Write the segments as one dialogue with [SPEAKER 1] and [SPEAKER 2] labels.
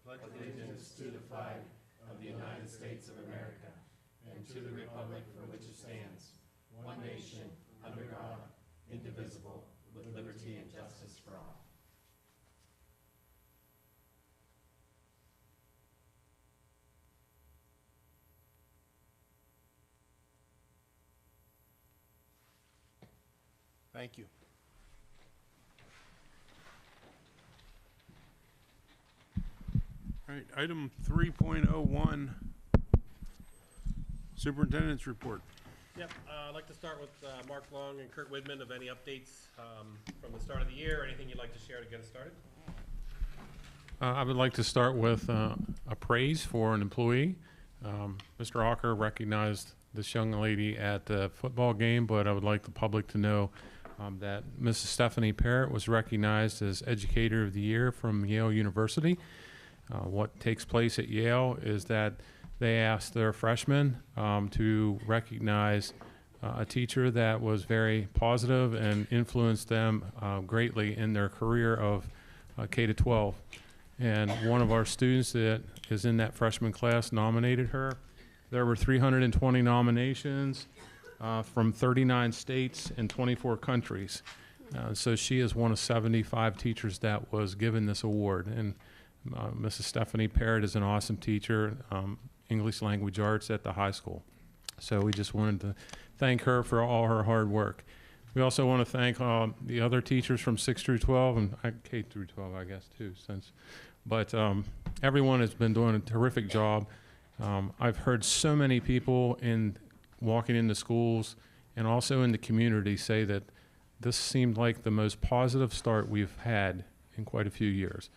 [SPEAKER 1] pledge allegiance to the flag of the United States of America and to the republic for which it stands, one nation, under God, indivisible, with liberty and justice for all. Thank you.
[SPEAKER 2] All right, item 3.01, Superintendent's Report.
[SPEAKER 3] Yep, I'd like to start with Mark Long and Kurt Widman of any updates from the start of the year, anything you'd like to share to get us started?
[SPEAKER 4] I would like to start with a praise for an employee. Mr. Walker recognized this young lady at the football game, but I would like the public to know that Mrs. Stephanie Parrott was recognized as Educator of the Year from Yale University. What takes place at Yale is that they asked their freshmen to recognize a teacher that was very positive and influenced them greatly in their career of K-12. And one of our students that is in that freshman class nominated her. There were 320 nominations from 39 states and 24 countries. So she is one of 75 teachers that was given this award. And Mrs. Stephanie Parrott is an awesome teacher, English language arts at the high school. So we just wanted to thank her for all her hard work. We also want to thank the other teachers from 6 through 12 and K through 12, I guess, too. But everyone has been doing a terrific job. I've heard so many people walking into schools and also in the community say that this seemed like the most positive start we've had in quite a few years.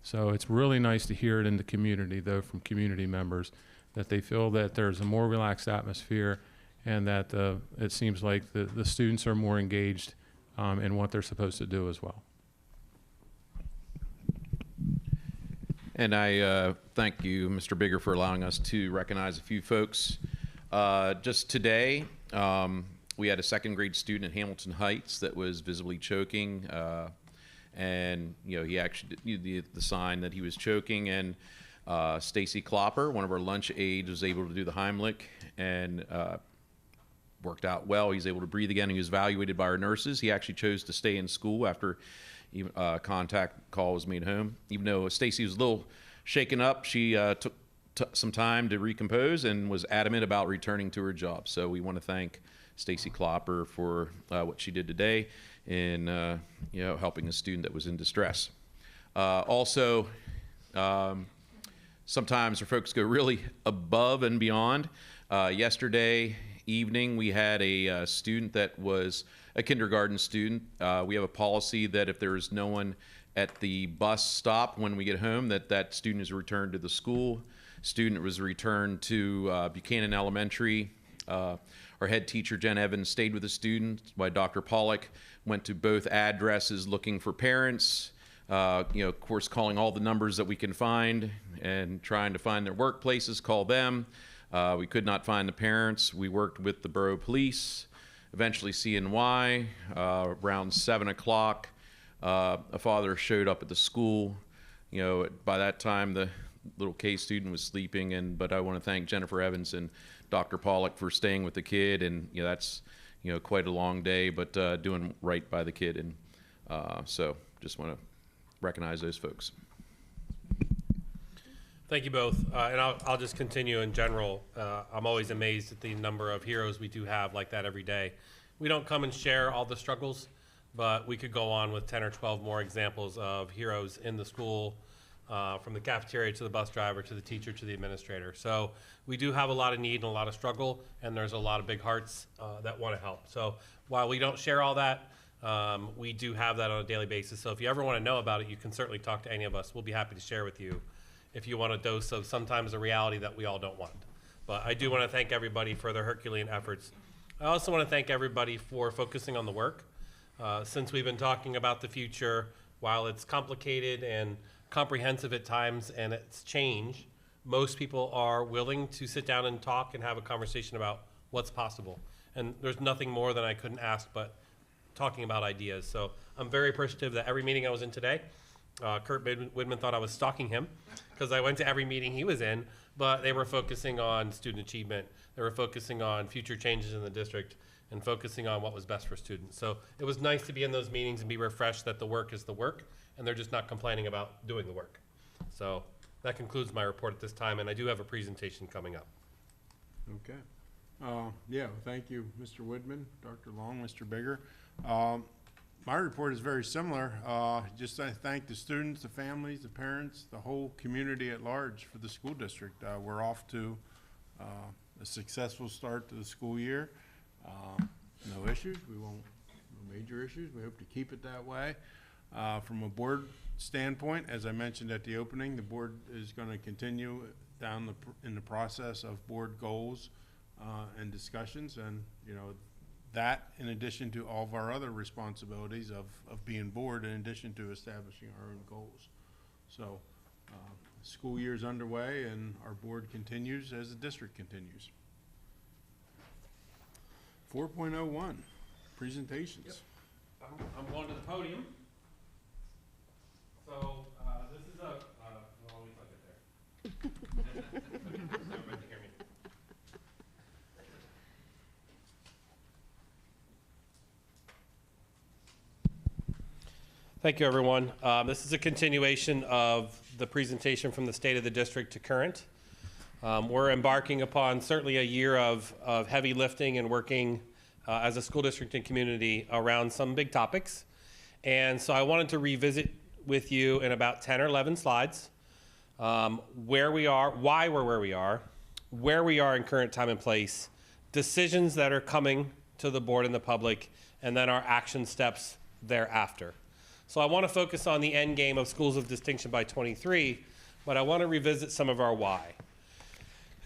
[SPEAKER 4] So it's really nice to hear it in the community, though, from community members, that they feel that there's a more relaxed atmosphere and that it seems like the students are more engaged in what they're supposed to do as well.
[SPEAKER 5] And I thank you, Mr. Bigger, for allowing us to recognize a few folks. Just today, we had a second grade student at Hamilton Heights that was visibly choking. And he actually did the sign that he was choking, and Stacy Klopper, one of our lunch aides, was able to do the Heimlich and worked out well. He's able to breathe again. He was evaluated by our nurses. He actually chose to stay in school after contact call was made home. Even though Stacy was a little shaken up, she took some time to recompose and was adamant about returning to her job. So we want to thank Stacy Klopper for what she did today in helping a student that was in distress. Also, sometimes our folks go really above and beyond. Yesterday evening, we had a student that was a kindergarten student. We have a policy that if there is no one at the bus stop when we get home, that student is returned to the school. Student was returned to Buchanan Elementary. Our head teacher, Jen Evans, stayed with the student while Dr. Pollock went to both addresses looking for parents, of course, calling all the numbers that we can find and trying to find their workplaces, call them. We could not find the parents. We worked with the borough police, eventually CNY. Around 7 o'clock, a father showed up at the school. By that time, the little K student was sleeping, but I want to thank Jennifer Evans and Dr. Pollock for staying with the kid, and that's quite a long day, but doing right by the kid, and so just want to recognize those folks.
[SPEAKER 3] Thank you both, and I'll just continue in general. I'm always amazed at the number of heroes we do have like that every day. We don't come and share all the struggles, but we could go on with 10 or 12 more examples of heroes in the school, from the cafeteria to the bus driver to the teacher to the administrator. So we do have a lot of need and a lot of struggle, and there's a lot of big hearts that want to help. So while we don't share all that, we do have that on a daily basis. So if you ever want to know about it, you can certainly talk to any of us. We'll be happy to share with you if you want a dose of sometimes a reality that we all don't want. But I do want to thank everybody for their Herculean efforts. I also want to thank everybody for focusing on the work. Since we've been talking about the future, while it's complicated and comprehensive at times and it's change, most people are willing to sit down and talk and have a conversation about what's possible. And there's nothing more than I couldn't ask but talking about ideas. So I'm very appreciative that every meeting I was in today, Kurt Widman thought I was stalking him because I went to every meeting he was in, but they were focusing on student achievement. They were focusing on future changes in the district and focusing on what was best for students. So it was nice to be in those meetings and be refreshed that the work is the work, and they're just not complaining about doing the work. So that concludes my report at this time, and I do have a presentation coming up.
[SPEAKER 2] Okay. Yeah, thank you, Mr. Woodman, Dr. Long, Mr. Bigger. My report is very similar. Just I thank the students, the families, the parents, the whole community at large for the school district. We're off to a successful start to the school year. No issues. No major issues. We hope to keep it that way. From a board standpoint, as I mentioned at the opening, the board is going to continue down in the process of board goals and discussions, and that in addition to all of our other responsibilities of being board, in addition to establishing our own goals. So school year's underway and our board continues as the district continues. 4.01 presentations.
[SPEAKER 3] I'm going to the podium. So this is a, well, I'll wait till I get there. Everybody can hear me. Thank you, everyone. This is a continuation of the presentation from the state of the district to current. We're embarking upon certainly a year of heavy lifting and working as a school district and community around some big topics. And so I wanted to revisit with you in about 10 or 11 slides where we are, why we're where we are in current time and place, decisions that are coming to the board and the public, and then our action steps thereafter. So I want to focus on the end game of schools of distinction by 23, but I want to revisit some of our why.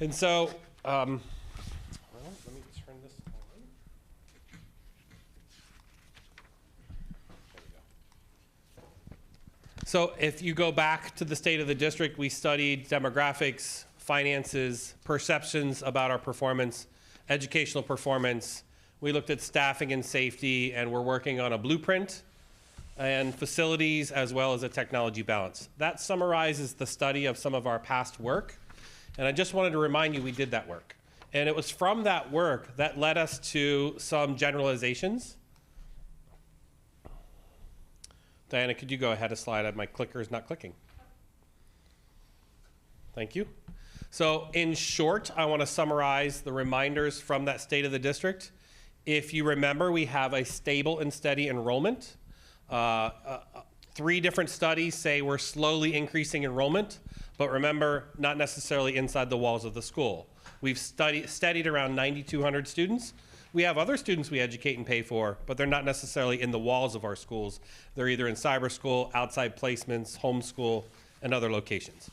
[SPEAKER 3] And so, well, let me turn this on. There we go. So if you go back to the state of the district, we studied demographics, finances, perceptions about our performance, educational performance. We looked at staffing and safety, and we're working on a blueprint and facilities as well as a technology balance. That summarizes the study of some of our past work. And I just wanted to remind you we did that work. And it was from that work that led us to some generalizations. Diana, could you go ahead a slide? My clicker is not clicking. Thank you. So in short, I want to summarize the reminders from that state of the district. If you remember, we have a stable and steady enrollment. 3 different studies say we're slowly increasing enrollment, but remember, not necessarily inside the walls of the school. We've studied around 9,200 students. We have other students we educate and pay for, but they're not necessarily in the walls of our schools. They're either in cyber school, outside placements, homeschool, and other locations.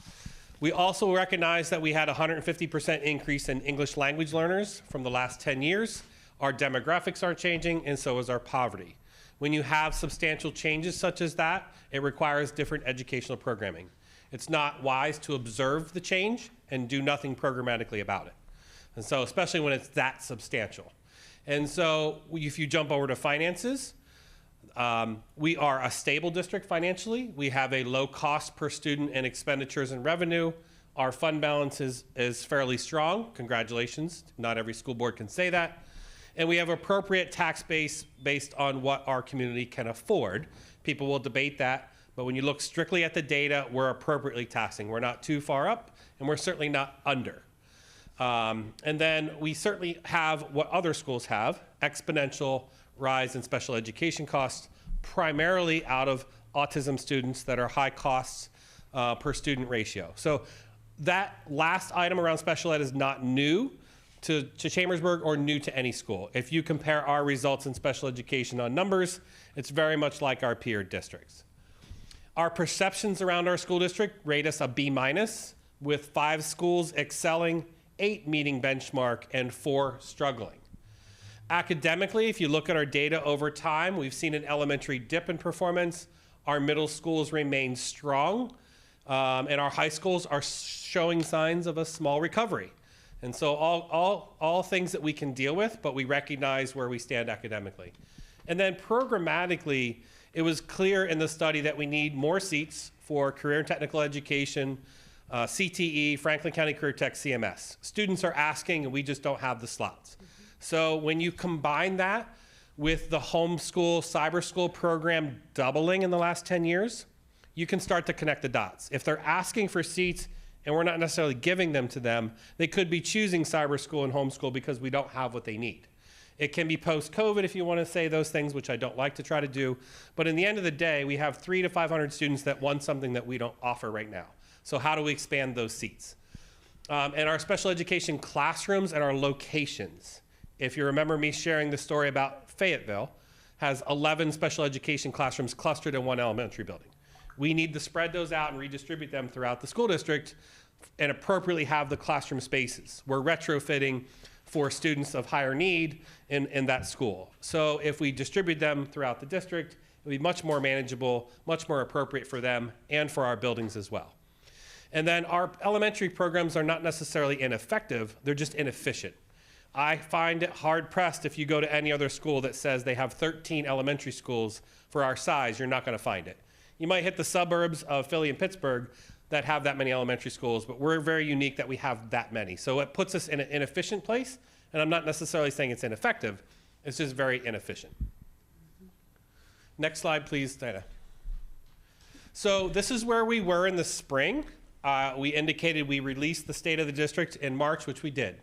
[SPEAKER 3] We also recognize that we had a 150% increase in English language learners from the last 10 years. Our demographics aren't changing, and so is our poverty. When you have substantial changes such as that, it requires different educational programming. It's not wise to observe the change and do nothing programmatically about it. And so, especially when it's that substantial. And so, if you jump over to finances, we are a stable district financially. We have a low cost per student in expenditures and revenue. Our fund balance is fairly strong. Congratulations. Not every school board can say that. And we have appropriate tax base based on what our community can afford. People will debate that, but when you look strictly at the data, we're appropriately taxing. We're not too far up, and we're certainly not under. And then we certainly have what other schools have, exponential rise in special education costs, primarily out of autism students that are high costs per student ratio. So that last item around special ed is not new to Chambersburg or new to any school. If you compare our results in special education on numbers, it's very much like our peer districts. Our perceptions around our school district rate us a B-, with 5 schools excelling, 8 meeting benchmark, and 4 struggling. Academically, if you look at our data over time, we've seen an elementary dip in performance. Our middle schools remain strong, and our high schools are showing signs of a small recovery. And so all things that we can deal with, but we recognize where we stand academically. And then programmatically, It was clear in the study that we need more seats for career and technical education, CTE, Franklin County Career Tech, CMS. Students are asking, and we just don't have the slots. So when you combine that with the homeschool, cyber school program doubling in the last 10 years, you can start to connect the dots. If they're asking for seats and we're not necessarily giving them to them, they could be choosing cyber school and homeschool because we don't have what they need. It can be post-COVID if you want to say those things, which I don't like to try to do. But in the end of the day, we have 300 to 500 students that want something that we don't offer right now. So how do we expand those seats? And our special education classrooms and our locations. If you remember me sharing the story about Fayetteville, has 11 special education classrooms clustered in one elementary building. We need to spread those out and redistribute them throughout the school district and appropriately have the classroom spaces. We're retrofitting for students of higher need in that school. So if we distribute them throughout the district, it'll be much more manageable, much more appropriate for them and for our buildings as well. And then our elementary programs are not necessarily ineffective, they're just inefficient. I find it hard pressed if you go to any other school that says they have 13 elementary schools for our size, you're not gonna find it. You might hit the suburbs of Philly and Pittsburgh that have that many elementary schools, but we're very unique that we have that many. So it puts us in an inefficient place, and I'm not necessarily saying it's ineffective, it's just very inefficient. Next slide, please, Diana. So this is where we were in the spring. We indicated we released the state of the district in March, which we did.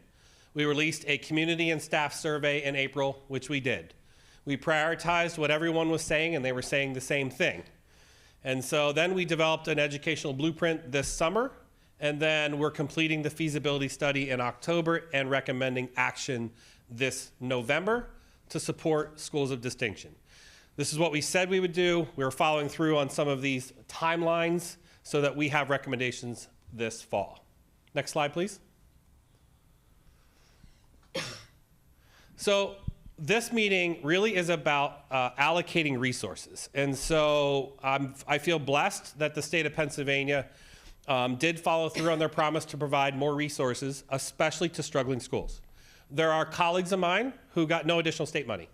[SPEAKER 3] We released a community and staff survey in April, which we did. We prioritized what everyone was saying, and they were saying the same thing. And so then we developed an educational blueprint this summer, and then we're completing the feasibility study in October and recommending action this November to support schools of distinction. This is what we said we would do. We're following through on some of these timelines so that we have recommendations this fall. Next slide, please. So this meeting really is about allocating resources. And so I feel blessed that the state of Pennsylvania did follow through on their promise to provide more resources, especially to struggling schools. There are colleagues of mine who got no additional state money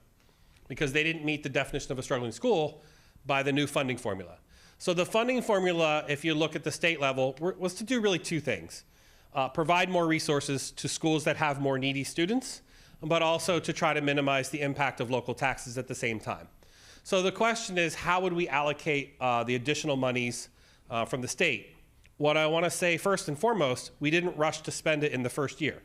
[SPEAKER 3] because they didn't meet the definition of a struggling school by the new funding formula. So the funding formula, if you look at the state level, was to do really two things. Provide more resources to schools that have more needy students, but also to try to minimize the impact of local taxes at the same time. So the question is, how would we allocate the additional monies from the state? What I want to say first and foremost, we didn't rush to spend it in the first year.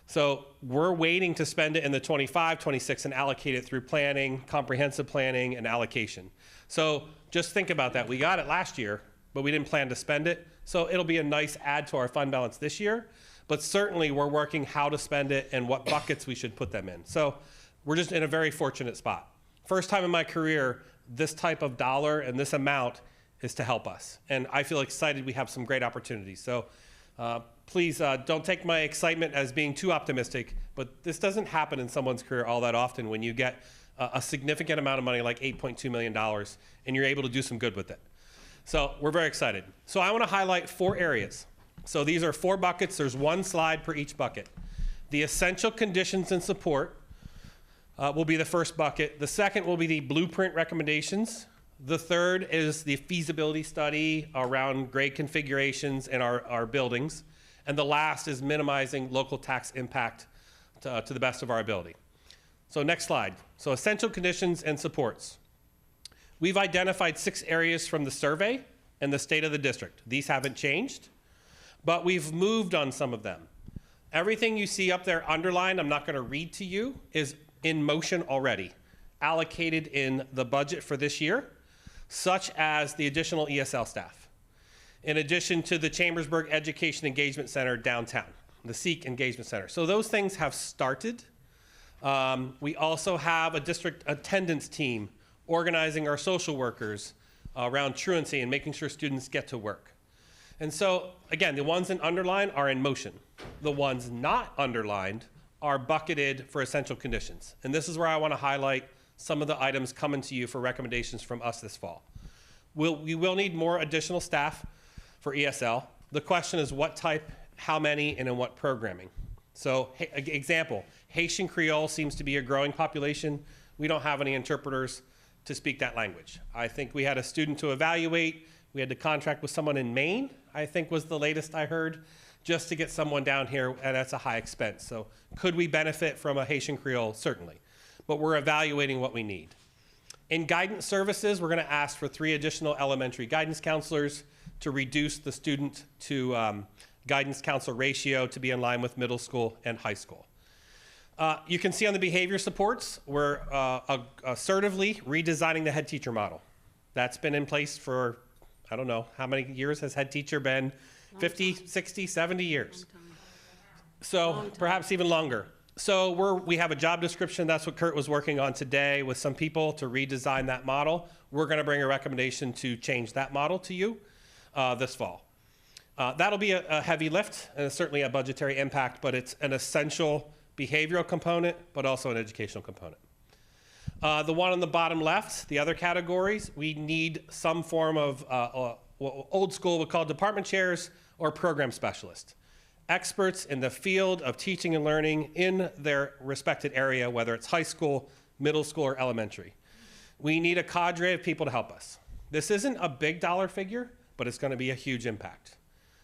[SPEAKER 3] So we're waiting to spend it in the 25, 26 and allocate it through planning, comprehensive planning, and allocation. So just think about that. We got it last year, but we didn't plan to spend it. So it'll be a nice add to our fund balance this year. But certainly we're working how to spend it and what buckets we should put them in. So we're just in a very fortunate spot. First time in my career, this type of dollar and this amount is to help us. And I feel excited we have some great opportunities. So please don't take my excitement as being too optimistic, but this doesn't happen in someone's career all that often when you get a significant amount of money like $8.2 million and you're able to do some good with it. So we're very excited. So I want to highlight 4 areas. So these are 4 buckets. There's 1 slide per each bucket. The essential conditions and support will be the first bucket. The second will be the blueprint recommendations. The third is the feasibility study around grade configurations in our buildings. And the last is minimizing local tax impact to the best of our ability. So next slide. So essential conditions and supports. We've identified 6 areas from the survey and the state of the district. These haven't changed, but we've moved on some of them. Everything you see up there underlined, I'm not going to read to you, is in motion already, allocated in the budget for this year, such as the additional ESL staff. In addition to the Chambersburg Education Engagement Center downtown, the SEEK Engagement Center. So those things have started. We also have a district attendance team organizing our social workers around truancy and making sure students get to work. And so, again, the ones in underline are in motion. The ones not underlined are bucketed for essential conditions. And this is where I want to highlight some of the items coming to you for recommendations from us this fall. We will need more additional staff for ESL. The question is what type, how many, and in what programming. So, example, Haitian Creole seems to be a growing population. We don't have any interpreters. to speak that language. I think we had a student to evaluate. We had to contract with someone in Maine, I think was the latest I heard, just to get someone down here, and that's a high expense. So could we benefit from a Haitian Creole? Certainly. But we're evaluating what we need. In guidance services, we're going to ask for 3 additional elementary guidance counselors to reduce the student to guidance counselor ratio to be in line with middle school and high school. You can see on the behavior supports, we're assertively redesigning the head teacher model. That's been in place for, I don't know, how many years has head teacher been? 50, 60, 70 years. So perhaps even longer. So we have a job description. That's what Kurt was working on today with some people to redesign that model. We're going to bring a recommendation to change that model to you this fall. That'll be a heavy lift and certainly a budgetary impact, but it's an essential behavioral component, but also an educational component. The one on the bottom left, the other categories, we need some form of what old school would call department chairs or program specialists. Experts in the field of teaching and learning in their respected area, whether it's high school, middle school, or elementary. We need a cadre of people to help us. This isn't a big dollar figure, but it's going to be a huge impact.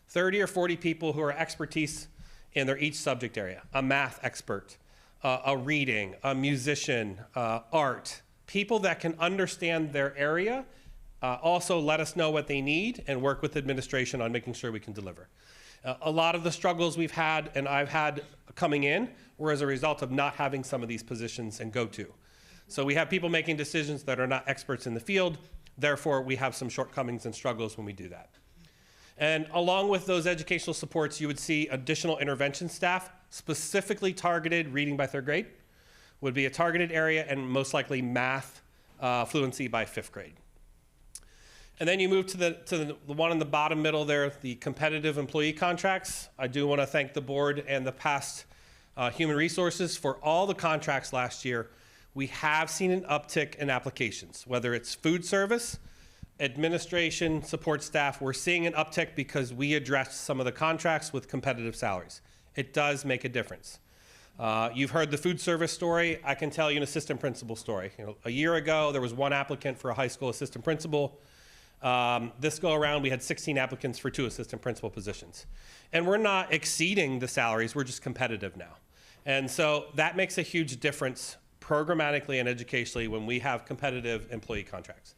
[SPEAKER 3] 30 or 40 people who are expertise in their each subject area, a math expert, a reading, a musician, art, people that can understand their area, also let us know what they need and work with administration on making sure we can deliver. A lot of the struggles we've had and I've had coming in were as a result of not having some of these positions and go-to. So we have people making decisions that are not experts in the field, therefore we have some shortcomings and struggles when we do that. And along with those educational supports, you would see additional intervention staff, specifically targeted reading by 3rd grade, would be a targeted area, and most likely math fluency by 5th grade. And then you move to the one in the bottom middle there, the competitive employee contracts. I do want to thank the board and the past human resources for all the contracts last year. We have seen an uptick in applications, whether it's food service, administration, support staff. We're seeing an uptick because we addressed some of the contracts with competitive salaries. It does make a difference. You've heard the food service story. I can tell you an assistant principal story. A year ago, there was 1 applicant for a high school assistant principal. This go around, we had 16 applicants for 2 assistant principal positions. And we're not exceeding the salaries, we're just competitive now. And so that makes a huge difference programmatically and educationally when we have competitive employee contracts.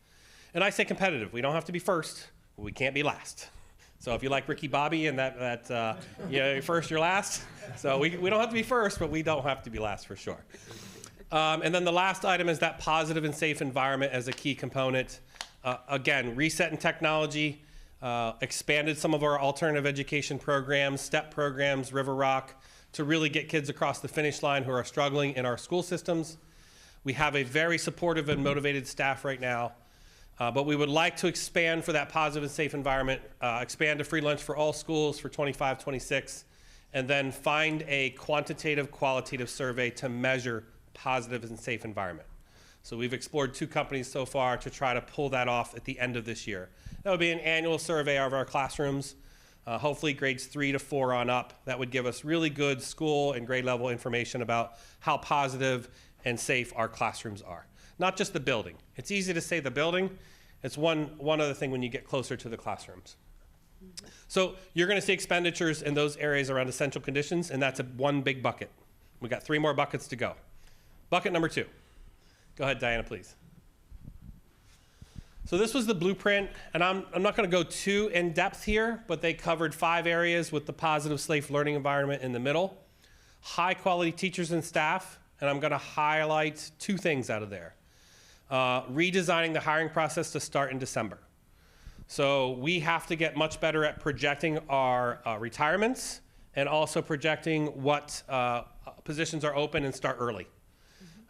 [SPEAKER 3] And I say competitive, we don't have to be first, but we can't be last. So if you like Ricky Bobby and you're first, you're last. So we don't have to be first, but we don't have to be last for sure. And then the last item is that positive and safe environment as a key component. Again, reset in technology, expanded some of our alternative education programs, STEP programs, River Rock, to really get kids across the finish line who are struggling in our school systems. We have a very supportive and motivated staff right now, but we would like to expand for that positive and safe environment, expand to free lunch for all schools for 25, 26, and then find a quantitative, qualitative survey to measure positive and safe environment. So we've explored 2 companies so far to try to pull that off at the end of this year. That would be an annual survey of our classrooms, hopefully grades 3 to 4 on up. That would give us really good school and grade level information about how positive and safe our classrooms are. Not just the building. It's easy to say the building. It's one other thing when you get closer to the classrooms. So you're going to see expenditures in those areas around essential conditions, and that's one big bucket. We got 3 more buckets to go. Bucket number 2. Go ahead, Diana, please. So this was the blueprint, and I'm not going to go too in depth here, but they covered 5 areas with the positive, safe learning environment in the middle. High quality teachers and staff, and I'm going to highlight 2 things out of there. Redesigning the hiring process to start in December. So we have to get much better at projecting our retirements and also projecting what positions are open and start early.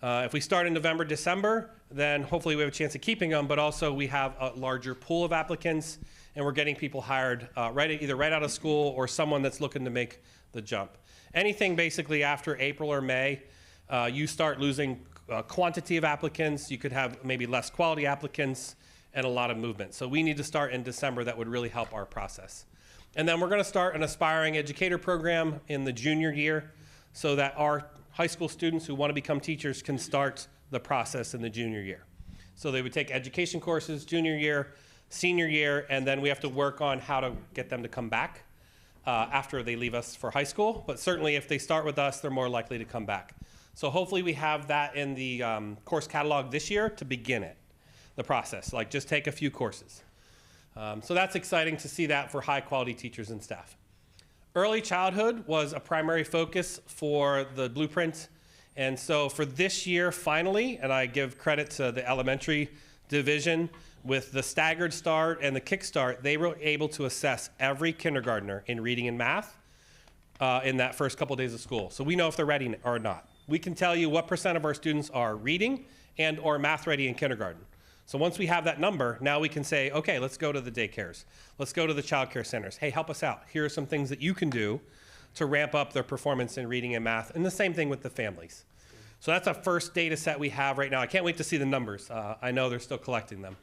[SPEAKER 3] If we start in November, December, then hopefully we have a chance of keeping them, but also we have a larger pool of applicants and we're getting people hired either right out of school or someone that's looking to make the jump. Anything basically after April or May, you start losing quantity of applicants, you could have maybe less quality applicants and a lot of movement. So we need to start in December. That would really help our process. And then we're going to start an aspiring educator program in the junior year so that our high school students who want to become teachers can start the process in the junior year. So they would take education courses junior year, senior year, and then we have to work on how to get them to come back after they leave us for high school. But certainly if they start with us, they're more likely to come back. So hopefully we have that in the course catalog this year to begin it, the process, like just take a few courses. So that's exciting to see that for high quality teachers and staff. Early childhood was a primary focus for the blueprint. And so for this year, finally, and I give credit to the elementary division, with the staggered start and the kickstart, they were able to assess every kindergartner in reading and math in that first couple days of school. So we know if they're ready or not. We can tell you what % of our students are reading and or math ready in kindergarten. So once we have that number, now we can say, okay, let's go to the daycares. Let's go to the child care centers. Hey, help us out. Here are some things that you can do to ramp up their performance in reading and math. And the same thing with the families. So that's a first data set we have right now. I can't wait to see the numbers. I know they're still collecting them.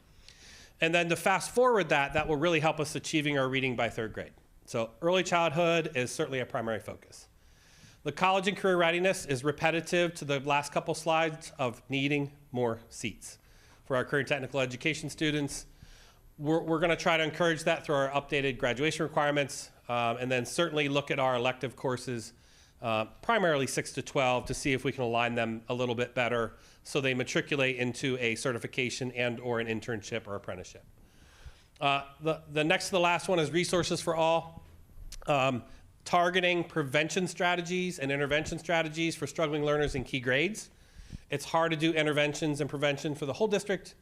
[SPEAKER 3] And then to fast forward that will really help us achieving our reading by 3rd grade. So early childhood is certainly a primary focus. The college and career readiness is repetitive to the last couple slides of needing more seats. For our career and technical education students, we're going to try to encourage that through our updated graduation requirements, and then certainly look at our elective courses, primarily 6 to 12, to see if we can align them a little bit better so they matriculate into a certification and or an internship or apprenticeship. The next to the last one is resources for all. Targeting prevention strategies and intervention strategies for struggling learners in key grades. It's hard to do interventions and prevention for the whole district,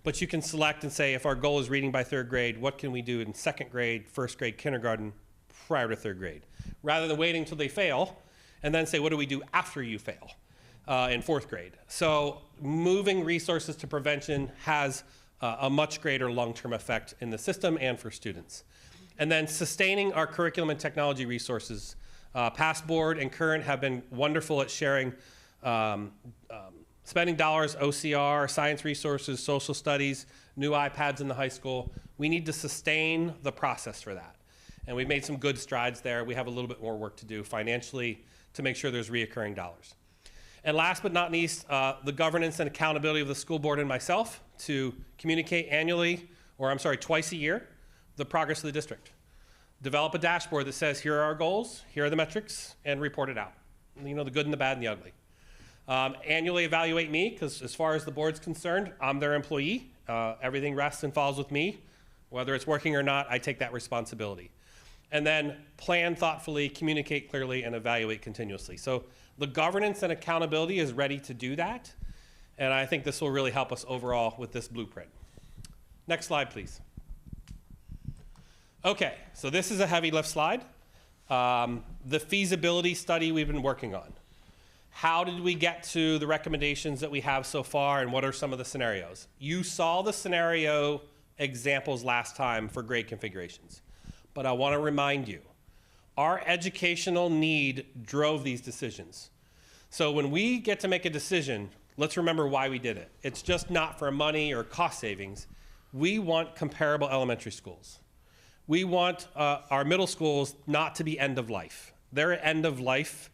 [SPEAKER 3] but you can select and say, if our goal is reading by 3rd grade, what can we do in 2nd grade, 1st grade, kindergarten, prior to 3rd grade? Rather than waiting until they fail, and then say, what do we do after you fail in 4th grade? So moving resources to prevention has a much greater long-term effect in the system and for students. And then sustaining our curriculum and technology resources. Past board and current have been wonderful at sharing spending dollars, OCR, science resources, social studies, new iPads in the high school. We need to sustain the process for that. And we've made some good strides there. We have a little bit more work to do financially to make sure there's reoccurring dollars. And last but not least, the governance and accountability of the school board and myself to communicate annually, or I'm sorry, twice a year, the progress of the district. Develop a dashboard that says, here are our goals, here are the metrics, and report it out. You know, the good and the bad and the ugly. Annually evaluate me, because as far as the board's concerned, I'm their employee. Everything rests and falls with me. Whether it's working or not, I take that responsibility. And then plan thoughtfully, communicate clearly, and evaluate continuously. So the governance and accountability is ready to do that. And I think this will really help us overall with this blueprint. Next slide, please. Okay, so this is a heavy lift slide. The feasibility study we've been working on. How did we get to the recommendations that we have so far, and what are some of the scenarios? You saw the scenario examples last time for grade configurations, but I want to remind you, our educational need drove these decisions. So when we get to make a decision, let's remember why we did it. It's just not for money or cost savings. We want comparable elementary schools. We want our middle schools not to be end of life. They're end of life,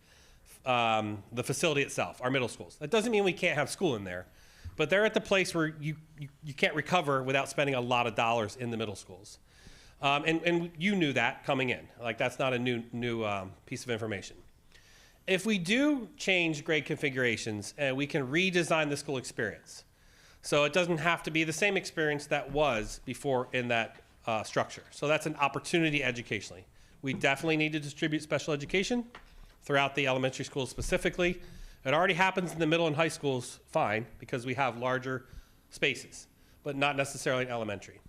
[SPEAKER 3] the facility itself, our middle schools. That doesn't mean we can't have school in there, but they're at the place where you can't recover without spending a lot of dollars in the middle schools. And you knew that coming in. Like, that's not a new piece of information. If we do change grade configurations, we can redesign the school experience. So it doesn't have to be the same experience that was before in that structure. So that's an opportunity educationally. We definitely need to distribute special education throughout the elementary schools specifically. It already happens in the middle and high schools fine because we have larger spaces, but not necessarily in elementary.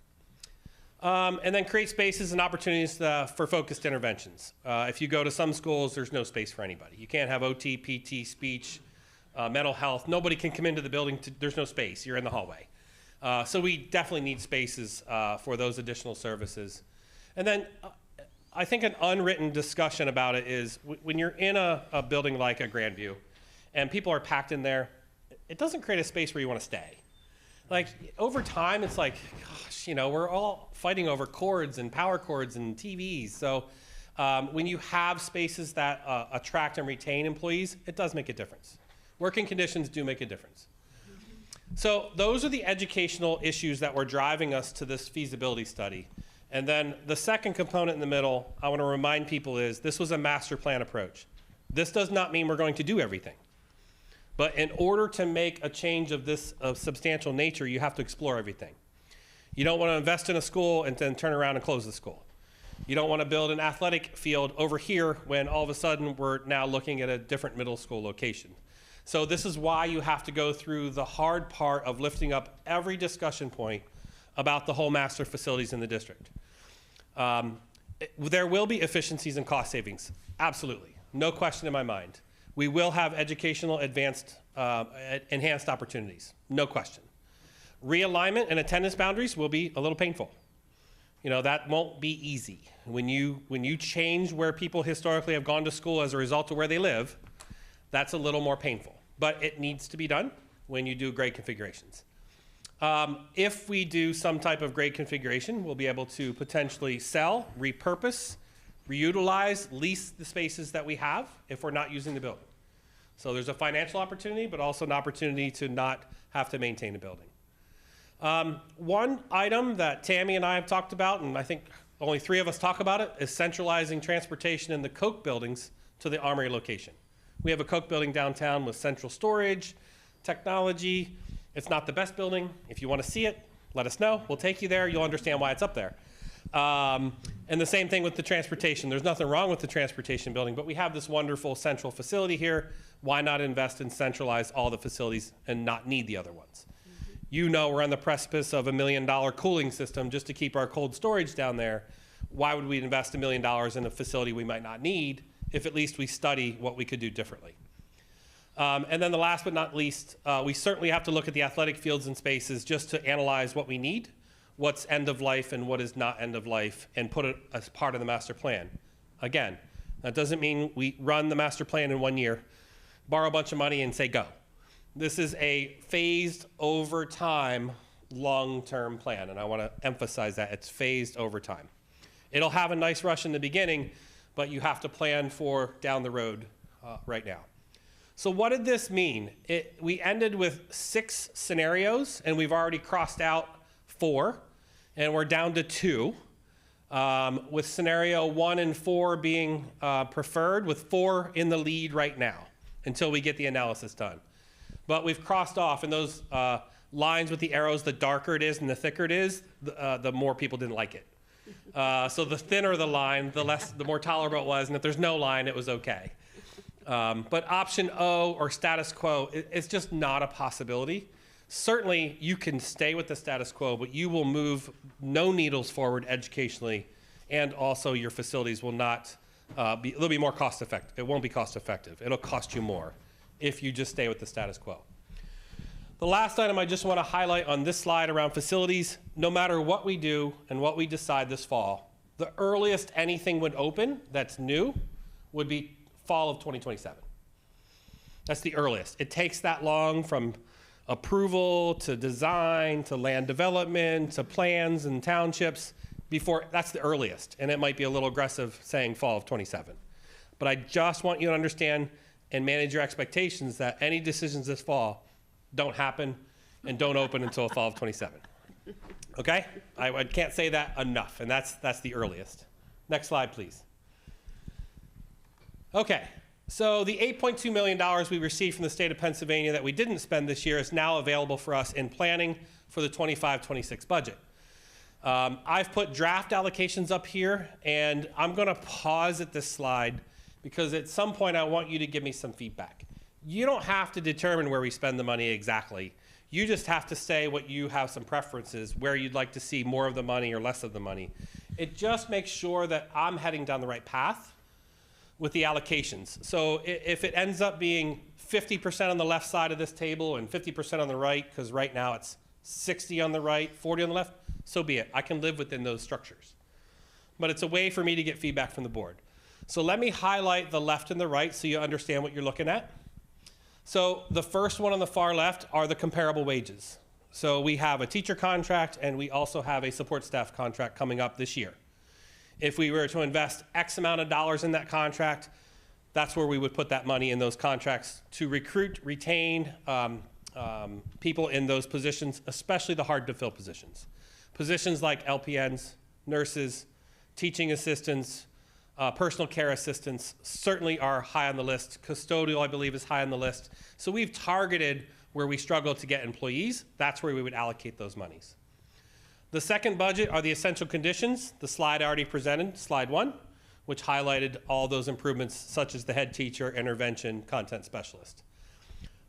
[SPEAKER 3] And then create spaces and opportunities for focused interventions. If you go to some schools, there's no space for anybody. You can't have OT, PT, speech, mental health. Nobody can come into the building. There's no space. You're in the hallway. So we definitely need spaces for those additional services. And then I think an unwritten discussion about it is when you're in a building like a Grandview and people are packed in there, it doesn't create a space where you want to stay. Like, over time, it's like, gosh, you know, we're all fighting over cords and power cords and TVs. So when you have spaces that attract and retain employees, it does make a difference. Working conditions do make a difference. So those are the educational issues that were driving us to this feasibility study. And then the second component in the middle, I want to remind people is this was a master plan approach. This does not mean we're going to do everything. But in order to make a change of this of substantial nature, you have to explore everything. You don't want to invest in a school and then turn around and close the school. You don't want to build an athletic field over here when all of a sudden we're now looking at a different middle school location. So this is why you have to go through the hard part of lifting up every discussion point about the whole master facilities in the district. There will be efficiencies and cost savings, absolutely, no question in my mind. We will have educational enhanced opportunities, no question. Realignment and attendance boundaries will be a little painful. You know, that won't be easy. When you change where people historically have gone to school as a result of where they live, that's a little more painful. But it needs to be done when you do grade configurations. If we do some type of grade configuration, we'll be able to potentially sell, repurpose, reutilize, lease the spaces that we have if we're not using the building. So there's a financial opportunity, but also an opportunity to not have to maintain a building. One item that Tammy and I have talked about, and I think only 3 of us talk about it, is centralizing transportation in the Coke buildings to the Armory location. We have a Coke building downtown with central storage, technology. It's not the best building. If you want to see it, let us know. We'll take you there. You'll understand why it's up there. And the same thing with the transportation. There's nothing wrong with the transportation building, but we have this wonderful central facility here. Why not invest and centralize all the facilities and not need the other ones? You know we're on the precipice of $1 million cooling system just to keep our cold storage down there. Why would we invest $1 million in a facility we might not need if at least we study what we could do differently? And then the last but not least, we certainly have to look at the athletic fields and spaces just to analyze what we need, what's end of life and what is not end of life, and put it as part of the master plan. Again, that doesn't mean we run the master plan in 1 year, borrow a bunch of money and say go. This is a phased over time, long-term plan, and I want to emphasize that it's phased over time. It'll have a nice rush in the beginning, but you have to plan for down the road right now. So what did this mean? We ended with 6 scenarios, and we've already crossed out 4, and we're down to 2, with scenario 1 and 4 being preferred, with 4 in the lead right now until we get the analysis done. But we've crossed off, and those lines with the arrows, the darker it is and the thicker it is, the more people didn't like it. So the thinner the line, the more tolerable it was, and if there's no line, it was okay. But option O, or status quo, it's just not a possibility. Certainly, you can stay with the status quo, but you will move no needles forward educationally, and also your facilities will not they'll be more cost effective. It won't be cost effective. It'll cost you more if you just stay with the status quo. The last item I just want to highlight on this slide around facilities, no matter what we do and what we decide this fall, the earliest anything would open that's new would be fall of 2027. That's the earliest. It takes that long from approval to design to land development to plans and townships before, that's the earliest. And it might be a little aggressive saying fall of 27. But I just want you to understand and manage your expectations that any decisions this fall don't happen and don't open until fall of 27. Okay? I can't say that enough, and that's the earliest. Next slide, please. Okay, so the $8.2 million we received from the state of Pennsylvania that we didn't spend this year is now available for us in planning for the 25-26 budget. I've put draft allocations up here, and I'm going to pause at this slide because at some point I want you to give me some feedback. You don't have to determine where we spend the money exactly. You just have to say what you have some preferences, where you'd like to see more of the money or less of the money. It just makes sure that I'm heading down the right path with the allocations. So if it ends up being 50% on the left side of this table and 50% on the right, because right now it's 60 on the right, 40 on the left, so be it. I can live within those structures. But it's a way for me to get feedback from the board. So let me highlight the left and the right so you understand what you're looking at. So the first one on the far left are the comparable wages. So we have a teacher contract, and we also have a support staff contract coming up this year. If we were to invest X amount of dollars in that contract, that's where we would put that money in those contracts to recruit, retain, people in those positions, especially the hard-to-fill positions. Positions like LPNs, nurses, teaching assistants, personal care assistants certainly are high on the list. Custodial, I believe, is high on the list. So we've targeted where we struggle to get employees. That's where we would allocate those monies. The second budget are the essential conditions. The slide I already presented, slide 1, which highlighted all those improvements such as the head teacher, intervention, content specialist.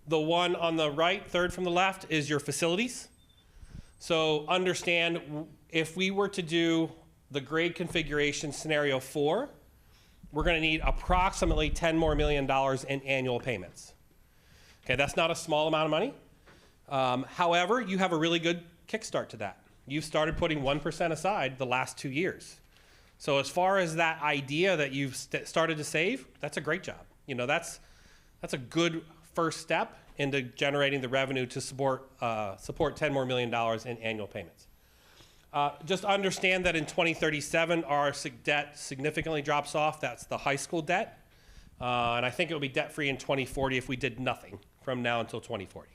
[SPEAKER 3] The one on the right, third from the left, is your facilities. So understand, if we were to do the grade configuration scenario 4, we're going to need approximately $10 million more in annual payments. Okay, that's not a small amount of money. However, you have a really good kickstart to that. You've started putting 1% aside the last 2 years. So as far as that idea that you've started to save, that's a great job. You know, that's a good first step into generating the revenue to support $10 million more in annual payments. Just understand that in 2037, our debt significantly drops off. That's the high school debt. And I think it will be debt-free in 2040 if we did nothing from now until 2040.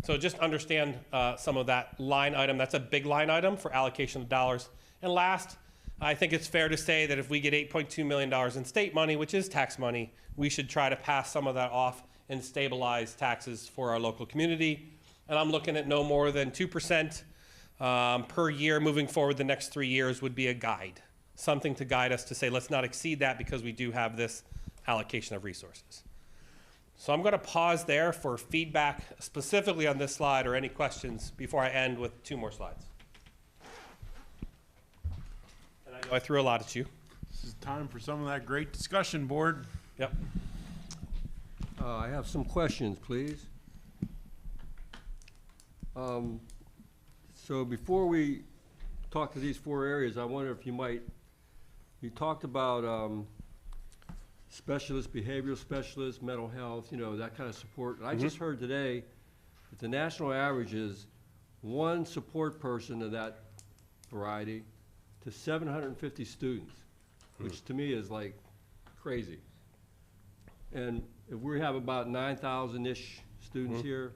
[SPEAKER 3] So just understand some of that line item. That's a big line item for allocation of dollars. And last, I think it's fair to say that if we get $8.2 million in state money, which is tax money, we should try to pass some of that off and stabilize taxes for our local community. And I'm looking at no more than 2% per year moving forward. The next 3 years would be a guide, something to guide us to say, let's not exceed that because we do have this allocation of resources. So I'm going to pause there for feedback specifically on this slide or any questions before I end with 2 more slides. And I know I threw a lot at you.
[SPEAKER 2] This is time for some of that great discussion, board.
[SPEAKER 3] Yep.
[SPEAKER 6] I have some questions, please. So before we talk to these 4 areas, I wonder if you talked about specialists, behavioral specialists, mental health, you know, that kind of support. And I just heard today that the national average is 1 support person of that variety to 750 students, which to me is like crazy. And if we have about 9,000-ish students here,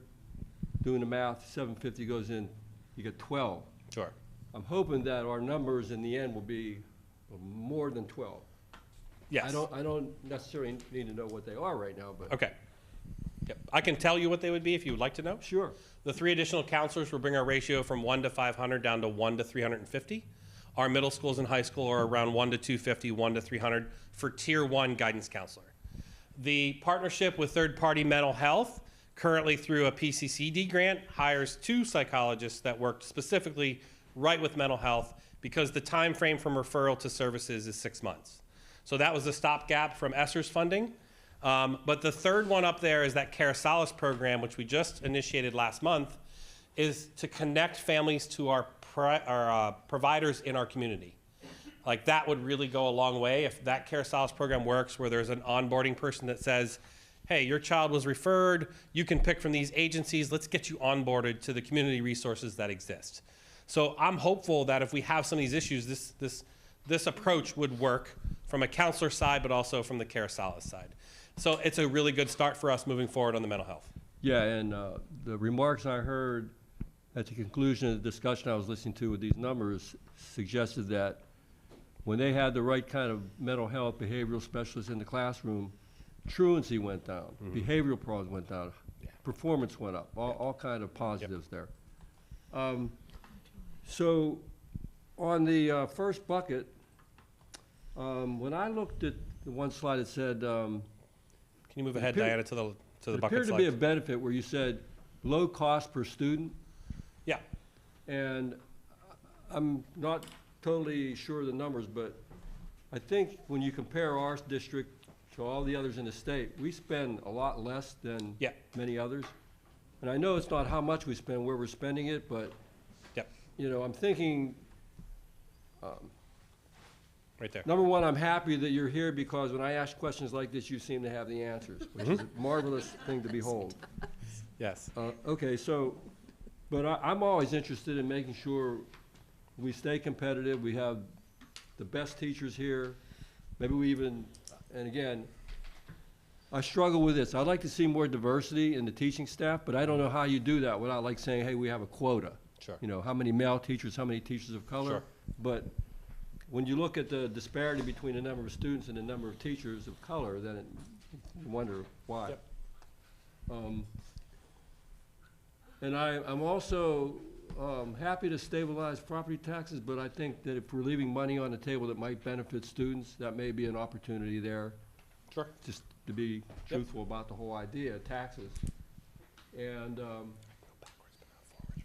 [SPEAKER 6] doing the math, 750 goes in, you get 12.
[SPEAKER 3] Sure.
[SPEAKER 6] I'm hoping that our numbers in the end will be more than 12.
[SPEAKER 3] Yes.
[SPEAKER 6] I don't necessarily need to know what they are right now, but.
[SPEAKER 3] Okay. Yep. I can tell you what they would be if you would like to know.
[SPEAKER 6] Sure.
[SPEAKER 3] The 3 additional counselors will bring our ratio from 1 to 500 down to 1 to 350. Our middle schools and high school are around 1 to 250, 1 to 300 for Tier 1 guidance counselor. The partnership with third-party mental health, currently through a PCCD grant, hires 2 psychologists that work specifically right with mental health because the time frame from referral to services is 6 months. So that was a stopgap from ESSER's funding. But the third one up there is that Care Solace program, which we just initiated last month, is to connect families to our providers in our community. Like that would really go a long way if that Care Solace program works, where there's an onboarding person that says, hey, your child was referred, you can pick from these agencies, let's get you onboarded to the community resources that exist. So I'm hopeful that if we have some of these issues, this approach would work from a counselor side, but also from the Care Solace side. So it's a really good start for us moving forward on the mental health.
[SPEAKER 6] Yeah, and the remarks I heard at the conclusion of the discussion I was listening to with these numbers suggested that when they had the right kind of mental health behavioral specialists in the classroom, truancy went down, behavioral problems went down, performance went up, all kind of positives there. So on the first bucket, when I looked at the one slide that said,
[SPEAKER 3] Can you move ahead,
[SPEAKER 6] appeared-
[SPEAKER 3] Diana, to the
[SPEAKER 6] it
[SPEAKER 3] bucket
[SPEAKER 6] appeared to
[SPEAKER 3] slide?
[SPEAKER 6] be a benefit where you said low cost per student,
[SPEAKER 3] Yeah.
[SPEAKER 6] and I'm not totally sure of the numbers, but I think when you compare our district to all the others in the state, we spend a lot less than
[SPEAKER 3] Yeah.
[SPEAKER 6] many others. And I know it's not how much we spend, where we're spending it, but,
[SPEAKER 3] Yep.
[SPEAKER 6] you know, I'm thinking,
[SPEAKER 3] Right there.
[SPEAKER 6] number one, I'm happy that you're here because when I ask questions like this, you seem to have the answers, which is a marvelous thing to behold.
[SPEAKER 3] Yes.
[SPEAKER 6] Okay, so, but I'm always interested in making sure we stay competitive, we have the best teachers here, maybe we even, and again, I struggle with this. I'd like to see more diversity in the teaching staff, but I don't know how you do that without like saying, hey, we have a quota.
[SPEAKER 3] Sure.
[SPEAKER 6] You know, how many male teachers, how many teachers of color?
[SPEAKER 3] Sure.
[SPEAKER 6] But when you look at the disparity between the number of students and the number of teachers of color, then you wonder why.
[SPEAKER 3] Yep.
[SPEAKER 6] And I'm also happy to stabilize property taxes, but I think that if we're leaving money on the table that might benefit students, that may be an opportunity there.
[SPEAKER 3] Sure.
[SPEAKER 6] Just to be truthful about the whole idea of taxes. And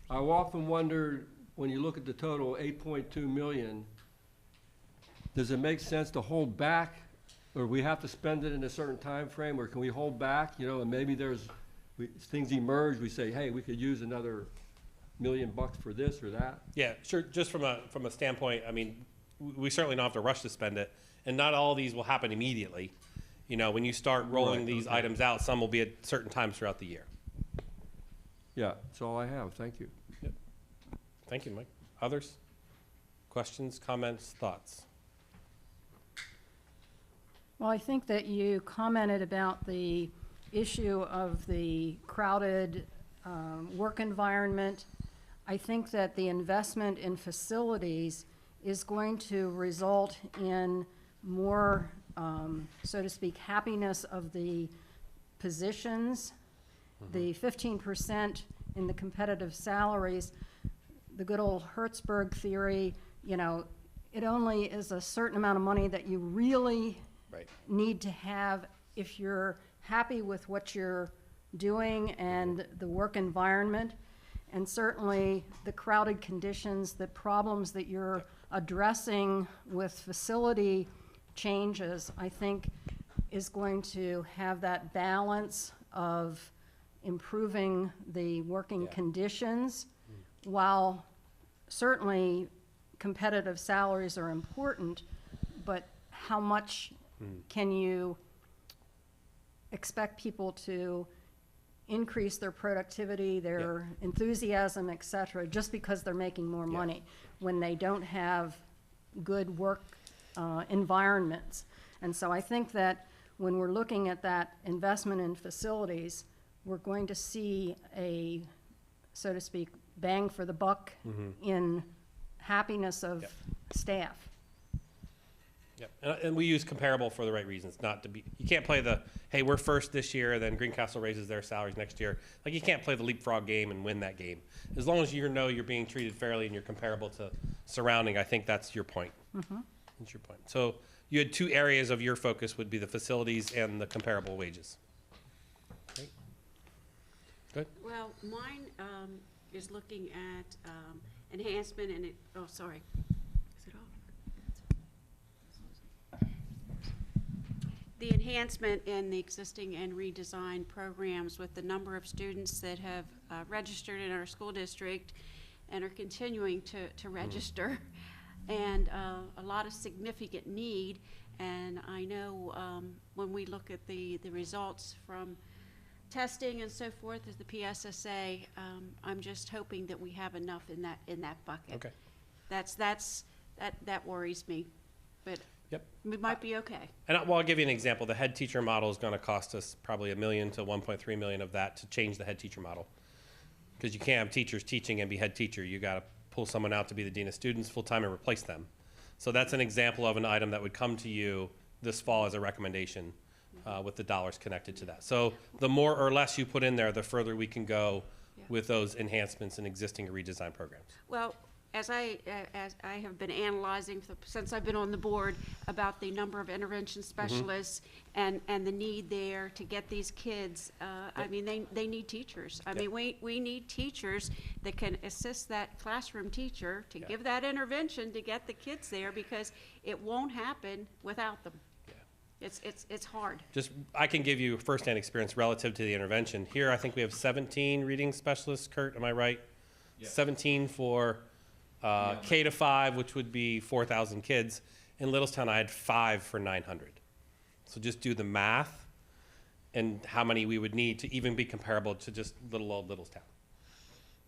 [SPEAKER 6] I've often wondered, when you look at the total, 8.2 million, does it make sense to hold back, or we have to spend it in a certain time frame, or can we hold back, you know, and maybe things emerge, we say, hey, we could use another $1 million for this or that?
[SPEAKER 3] Yeah, sure. Just from a standpoint, I mean, we certainly don't have to rush to spend it, and not all of these will happen immediately. You know, when you start rolling
[SPEAKER 6] Right,
[SPEAKER 3] these
[SPEAKER 6] okay.
[SPEAKER 3] items out, some will be at certain times throughout the year.
[SPEAKER 6] Yeah, that's all I have, thank you.
[SPEAKER 3] Thank you, Mike. Others? Questions, comments, thoughts?
[SPEAKER 7] Well, I think that you commented about the issue of the crowded work environment. I think that the investment in facilities is going to result in more, so to speak, happiness of the positions. The 15% in the competitive salaries, the good old Hertzberg theory, you know, it only is a certain amount of money that you really
[SPEAKER 3] Right.
[SPEAKER 7] need to have if you're happy with what you're doing and the work environment. And certainly the crowded conditions, the problems that you're addressing with facility changes, I think is going to have that balance of improving the working conditions, while certainly competitive salaries are important, but how much can you expect people to increase their productivity, their enthusiasm, et cetera, just because they're making more money when they don't have good work environments? And so I think that when we're looking at that investment in facilities, we're going to see a, so to speak, bang for the buck in happiness of staff.
[SPEAKER 3] Yep. And we use comparable for the right reasons, not to be, you can't play the, hey, we're first this year, then Greencastle raises their salaries next year. Like, you can't play the leapfrog game and win that game. As long as you know you're being treated fairly and you're comparable to surrounding, I think that's your point. That's your point. So you had two areas of your focus would be the facilities and the comparable wages. Great. Good.
[SPEAKER 8] Well, mine is looking at enhancement and it, oh, sorry. Is it off? The enhancement in the existing and redesigned programs with the number of students that have registered in our school district and are continuing to register, and a lot of significant need. And I know when we look at the results from testing and so forth as the PSSA, I'm just hoping that we have enough in that bucket.
[SPEAKER 3] Okay.
[SPEAKER 8] That worries me, but
[SPEAKER 3] Yep.
[SPEAKER 8] it might be okay.
[SPEAKER 3] And I'll give you an example. The head teacher model is going to cost us probably $1 million to 1.3 million of that to change the head teacher model. Because you can't have teachers teaching and be head teacher. You got to pull someone out to be the dean of students full-time and replace them. So that's an example of an item that would come to you this fall as a recommendation with the dollars connected to that. So the more or less you put in there, the further we can go with those enhancements in existing or redesigned programs.
[SPEAKER 8] Well, as I have been analyzing since I've been on the board about the number of intervention specialists and the need there to get these kids, I mean, they need teachers. I mean, we need teachers that can assist that classroom teacher to give that intervention to get the kids there, because it won't happen without them. It's hard.
[SPEAKER 3] Just, I can give you firsthand experience relative to the intervention. Here, I think we have 17 reading specialists, Kurt, am I right? 17 for K to 5, which would be 4,000 kids. In Littlestown, I had 5 for 900. So just do the math and how many we would need to even be comparable to just little old Littlestown.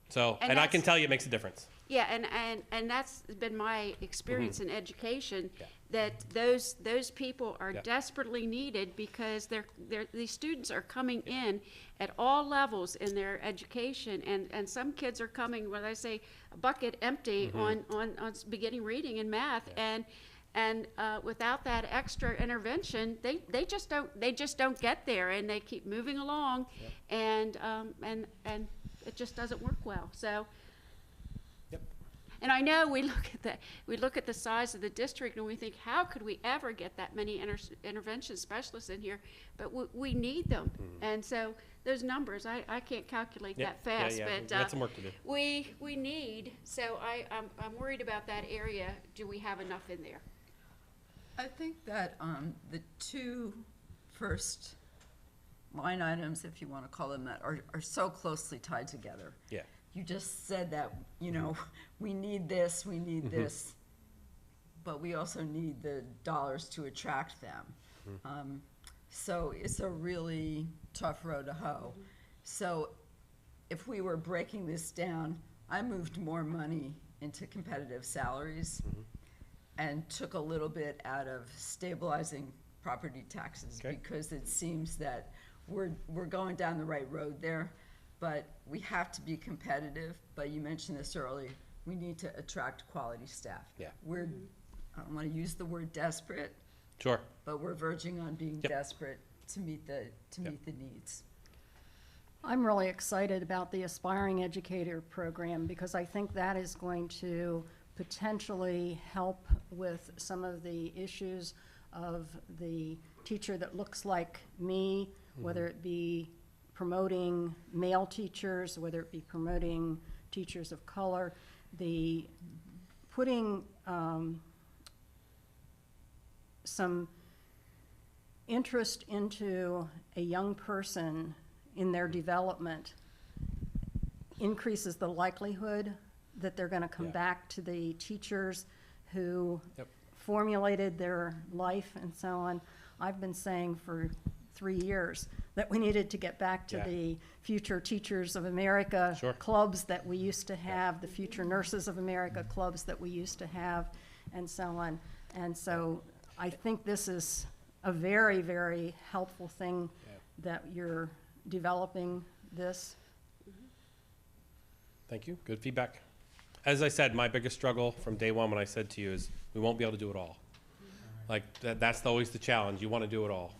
[SPEAKER 3] So, and I can
[SPEAKER 8] that's-
[SPEAKER 3] tell you it makes a difference.
[SPEAKER 8] Yeah, and that's been my experience in education,
[SPEAKER 3] Yeah.
[SPEAKER 8] that those people are
[SPEAKER 3] Yeah.
[SPEAKER 8] desperately needed because these students are coming in at all levels in their education, and some kids are coming, when I say a bucket empty on beginning reading and math, and without that extra intervention, they just don't get there, and they keep moving along, and it just doesn't work well. So.
[SPEAKER 3] Yep.
[SPEAKER 8] And I know we look at the size of the district and we think, how could we ever get that many intervention specialists in here? But we need them. And so those numbers, I can't calculate
[SPEAKER 3] Yeah,
[SPEAKER 8] that fast,
[SPEAKER 3] yeah,
[SPEAKER 8] but
[SPEAKER 3] we got some work to do.
[SPEAKER 8] we need. So I'm worried about that area. Do we have enough in there?
[SPEAKER 9] I think that the two first line items, if you want to call them that, are so closely tied together.
[SPEAKER 3] Yeah.
[SPEAKER 9] You just said that, you know, we need this, we need this, but we also need the dollars to attract them. So it's a really tough road to hoe. So if we were breaking this down, I moved more money into competitive salaries and took a little bit out of stabilizing property taxes,
[SPEAKER 3] Okay.
[SPEAKER 9] because it seems that we're going down the right road there. But we have to be competitive, but you mentioned this earlier, we need to attract quality staff.
[SPEAKER 3] Yeah.
[SPEAKER 9] I don't want to use the word desperate,
[SPEAKER 3] Sure.
[SPEAKER 9] but we're verging on being
[SPEAKER 3] Yep.
[SPEAKER 9] desperate to meet the needs.
[SPEAKER 7] I'm really excited about the Aspiring Educator Program because I think that is going to potentially help with some of the issues of the teacher that looks like me, whether it be promoting male teachers, whether it be promoting teachers of color, the putting some interest into a young person in their development increases the likelihood that they're going to come
[SPEAKER 3] Yeah.
[SPEAKER 7] back to the teachers who
[SPEAKER 3] Yep.
[SPEAKER 7] formulated their life and so on. I've been saying for 3 years that we needed to get back to
[SPEAKER 3] Yeah.
[SPEAKER 7] the Future Teachers of America
[SPEAKER 3] Sure.
[SPEAKER 7] clubs that we used to have, the Future Nurses of America clubs that we used to have, and so on. And so I think this is a very, very helpful thing
[SPEAKER 3] Yeah.
[SPEAKER 7] that you're developing this.
[SPEAKER 3] Thank you. Good feedback. As I said, my biggest struggle from day one when I said to you is we won't be able to do it all. Like, that's always the challenge. You want to do it all.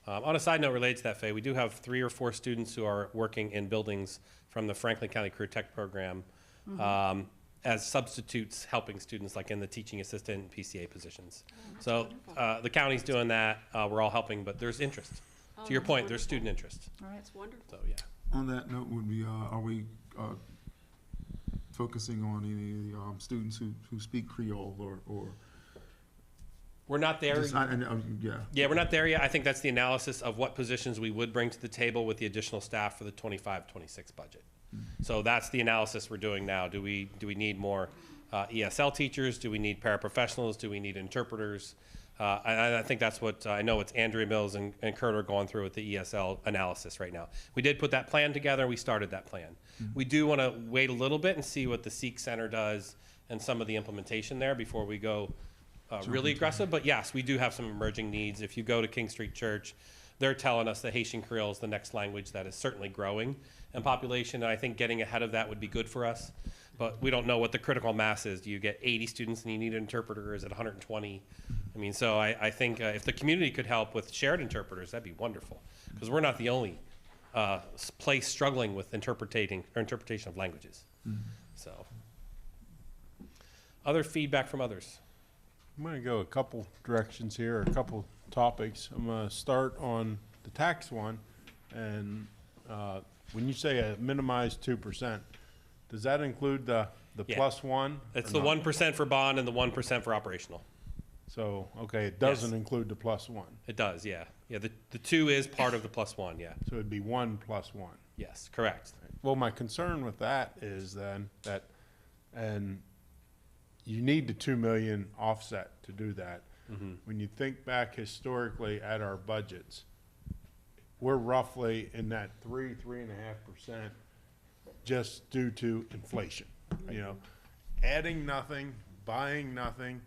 [SPEAKER 3] On a side note related to that, Faye, we do have 3 or 4 students who are working in buildings from the Franklin County Career Tech Program as substitutes helping students like in the teaching assistant and PCA positions. So the county's doing that. We're all helping, but there's interest. To your
[SPEAKER 8] that's
[SPEAKER 3] point, there's
[SPEAKER 8] wonderful.
[SPEAKER 3] student interest.
[SPEAKER 8] That's wonderful.
[SPEAKER 3] So, yeah.
[SPEAKER 10] On that note, would we, are we focusing on any of the students who speak Creole or
[SPEAKER 3] We're not there.
[SPEAKER 10] just, yeah.
[SPEAKER 3] Yeah, we're not there yet. I think that's the analysis of what positions we would bring to the table with the additional staff for the 25-26 budget. So that's the analysis we're doing now. Do we need more ESL teachers? Do we need paraprofessionals? Do we need interpreters? I think that's what, I know it's Andrea Mills and Kurt are going through with the ESL analysis right now. We did put that plan together. We started that plan. We do want to wait a little bit and see what the Sikh Center does and some of the implementation there before we go really aggressive. But yes, we do have some emerging needs. If you go to King Street Church, they're telling us that Haitian Creole is the next language that is certainly growing in population. And I think getting ahead of that would be good for us. But we don't know what the critical mass is. Do you get 80 students and you need an interpreter? Is it 120? I mean, so I think if the community could help with shared interpreters, that'd be wonderful. Because we're not the only place struggling with interpretation of languages. So, other feedback from others?
[SPEAKER 2] I'm going to go a couple directions here, a couple topics. I'm going to start on the tax one. And when you say a minimized 2%, does that include the
[SPEAKER 3] Yeah.
[SPEAKER 2] plus one?
[SPEAKER 3] It's
[SPEAKER 2] or
[SPEAKER 3] the
[SPEAKER 2] not?
[SPEAKER 3] 1% for bond and the 1% for operational.
[SPEAKER 2] So, okay, it doesn't
[SPEAKER 3] Yes.
[SPEAKER 2] include the plus one.
[SPEAKER 3] It does, yeah. Yeah, the 2 is part of the plus 1, yeah.
[SPEAKER 2] So it'd be 1 plus 1.
[SPEAKER 3] Yes, correct.
[SPEAKER 2] Well, my concern with that is then that, and you need the 2 million offset to do that. When you think back historically at our budgets, we're roughly in that 3.5% just due to inflation. You know, adding nothing, buying nothing,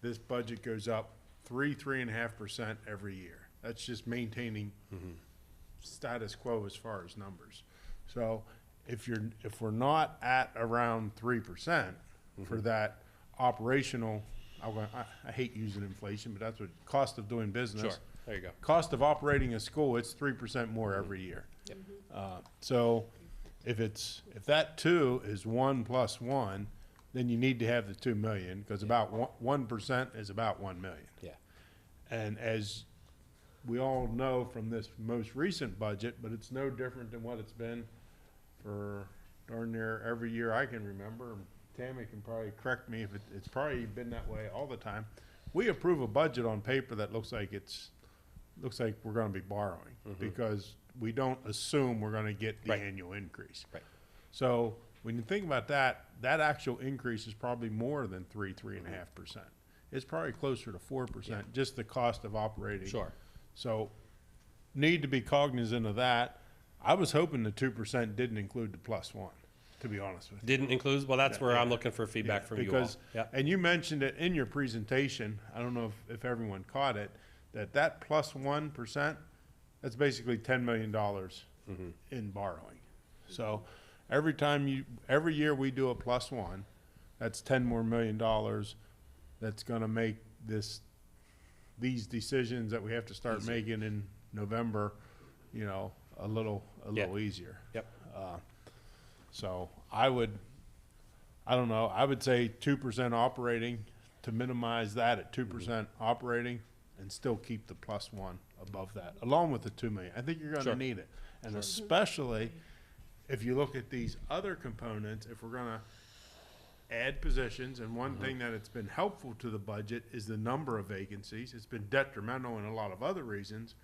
[SPEAKER 2] this budget goes up 3.5% every year. That's just maintaining status quo as far as numbers. So if we're not at around 3% for that operational, I hate using inflation, but that's what cost of doing business.
[SPEAKER 3] Sure, there you go.
[SPEAKER 2] Cost of operating a school, it's 3% more every year. So if that 2 is 1 plus 1, then you need to have the 2 million, because about 1% is about 1 million.
[SPEAKER 3] Yeah.
[SPEAKER 2] And as we all know from this most recent budget, but it's no different than what it's been for darn near every year I can remember. Tammy can probably correct me if it's probably been that way all the time. We approve a budget on paper that looks like we're gonna be borrowing, because we don't assume we're gonna get the
[SPEAKER 3] Right.
[SPEAKER 2] annual increase.
[SPEAKER 3] Right.
[SPEAKER 2] So when you think about that, that actual increase is probably more than 3.5%. It's probably closer to 4%, just the cost of operating.
[SPEAKER 3] Sure.
[SPEAKER 2] So need to be cognizant of that. I was hoping the 2% didn't include the +1, to be honest with you.
[SPEAKER 3] Didn't include, well, that's where
[SPEAKER 2] Yeah.
[SPEAKER 3] I'm looking for feedback from you all.
[SPEAKER 2] Because,
[SPEAKER 3] Yeah.
[SPEAKER 2] and you mentioned it in your presentation, I don't know if everyone caught it, that +1%, that's basically $10 million in borrowing. So every year we do a +1, that's $10 more million that's gonna make these decisions that we have to start making in November, you know, a little easier.
[SPEAKER 3] Yep.
[SPEAKER 2] So I don't know, I would say 2% operating to minimize that at 2% operating and still keep the +1 above that, along with the 2 million. I think you're
[SPEAKER 3] Sure.
[SPEAKER 2] gonna need it. And especially if you look at these other components, if we're gonna add positions, and one thing that it's been helpful to the budget is the number of vacancies. It's been detrimental in a lot of other reasons.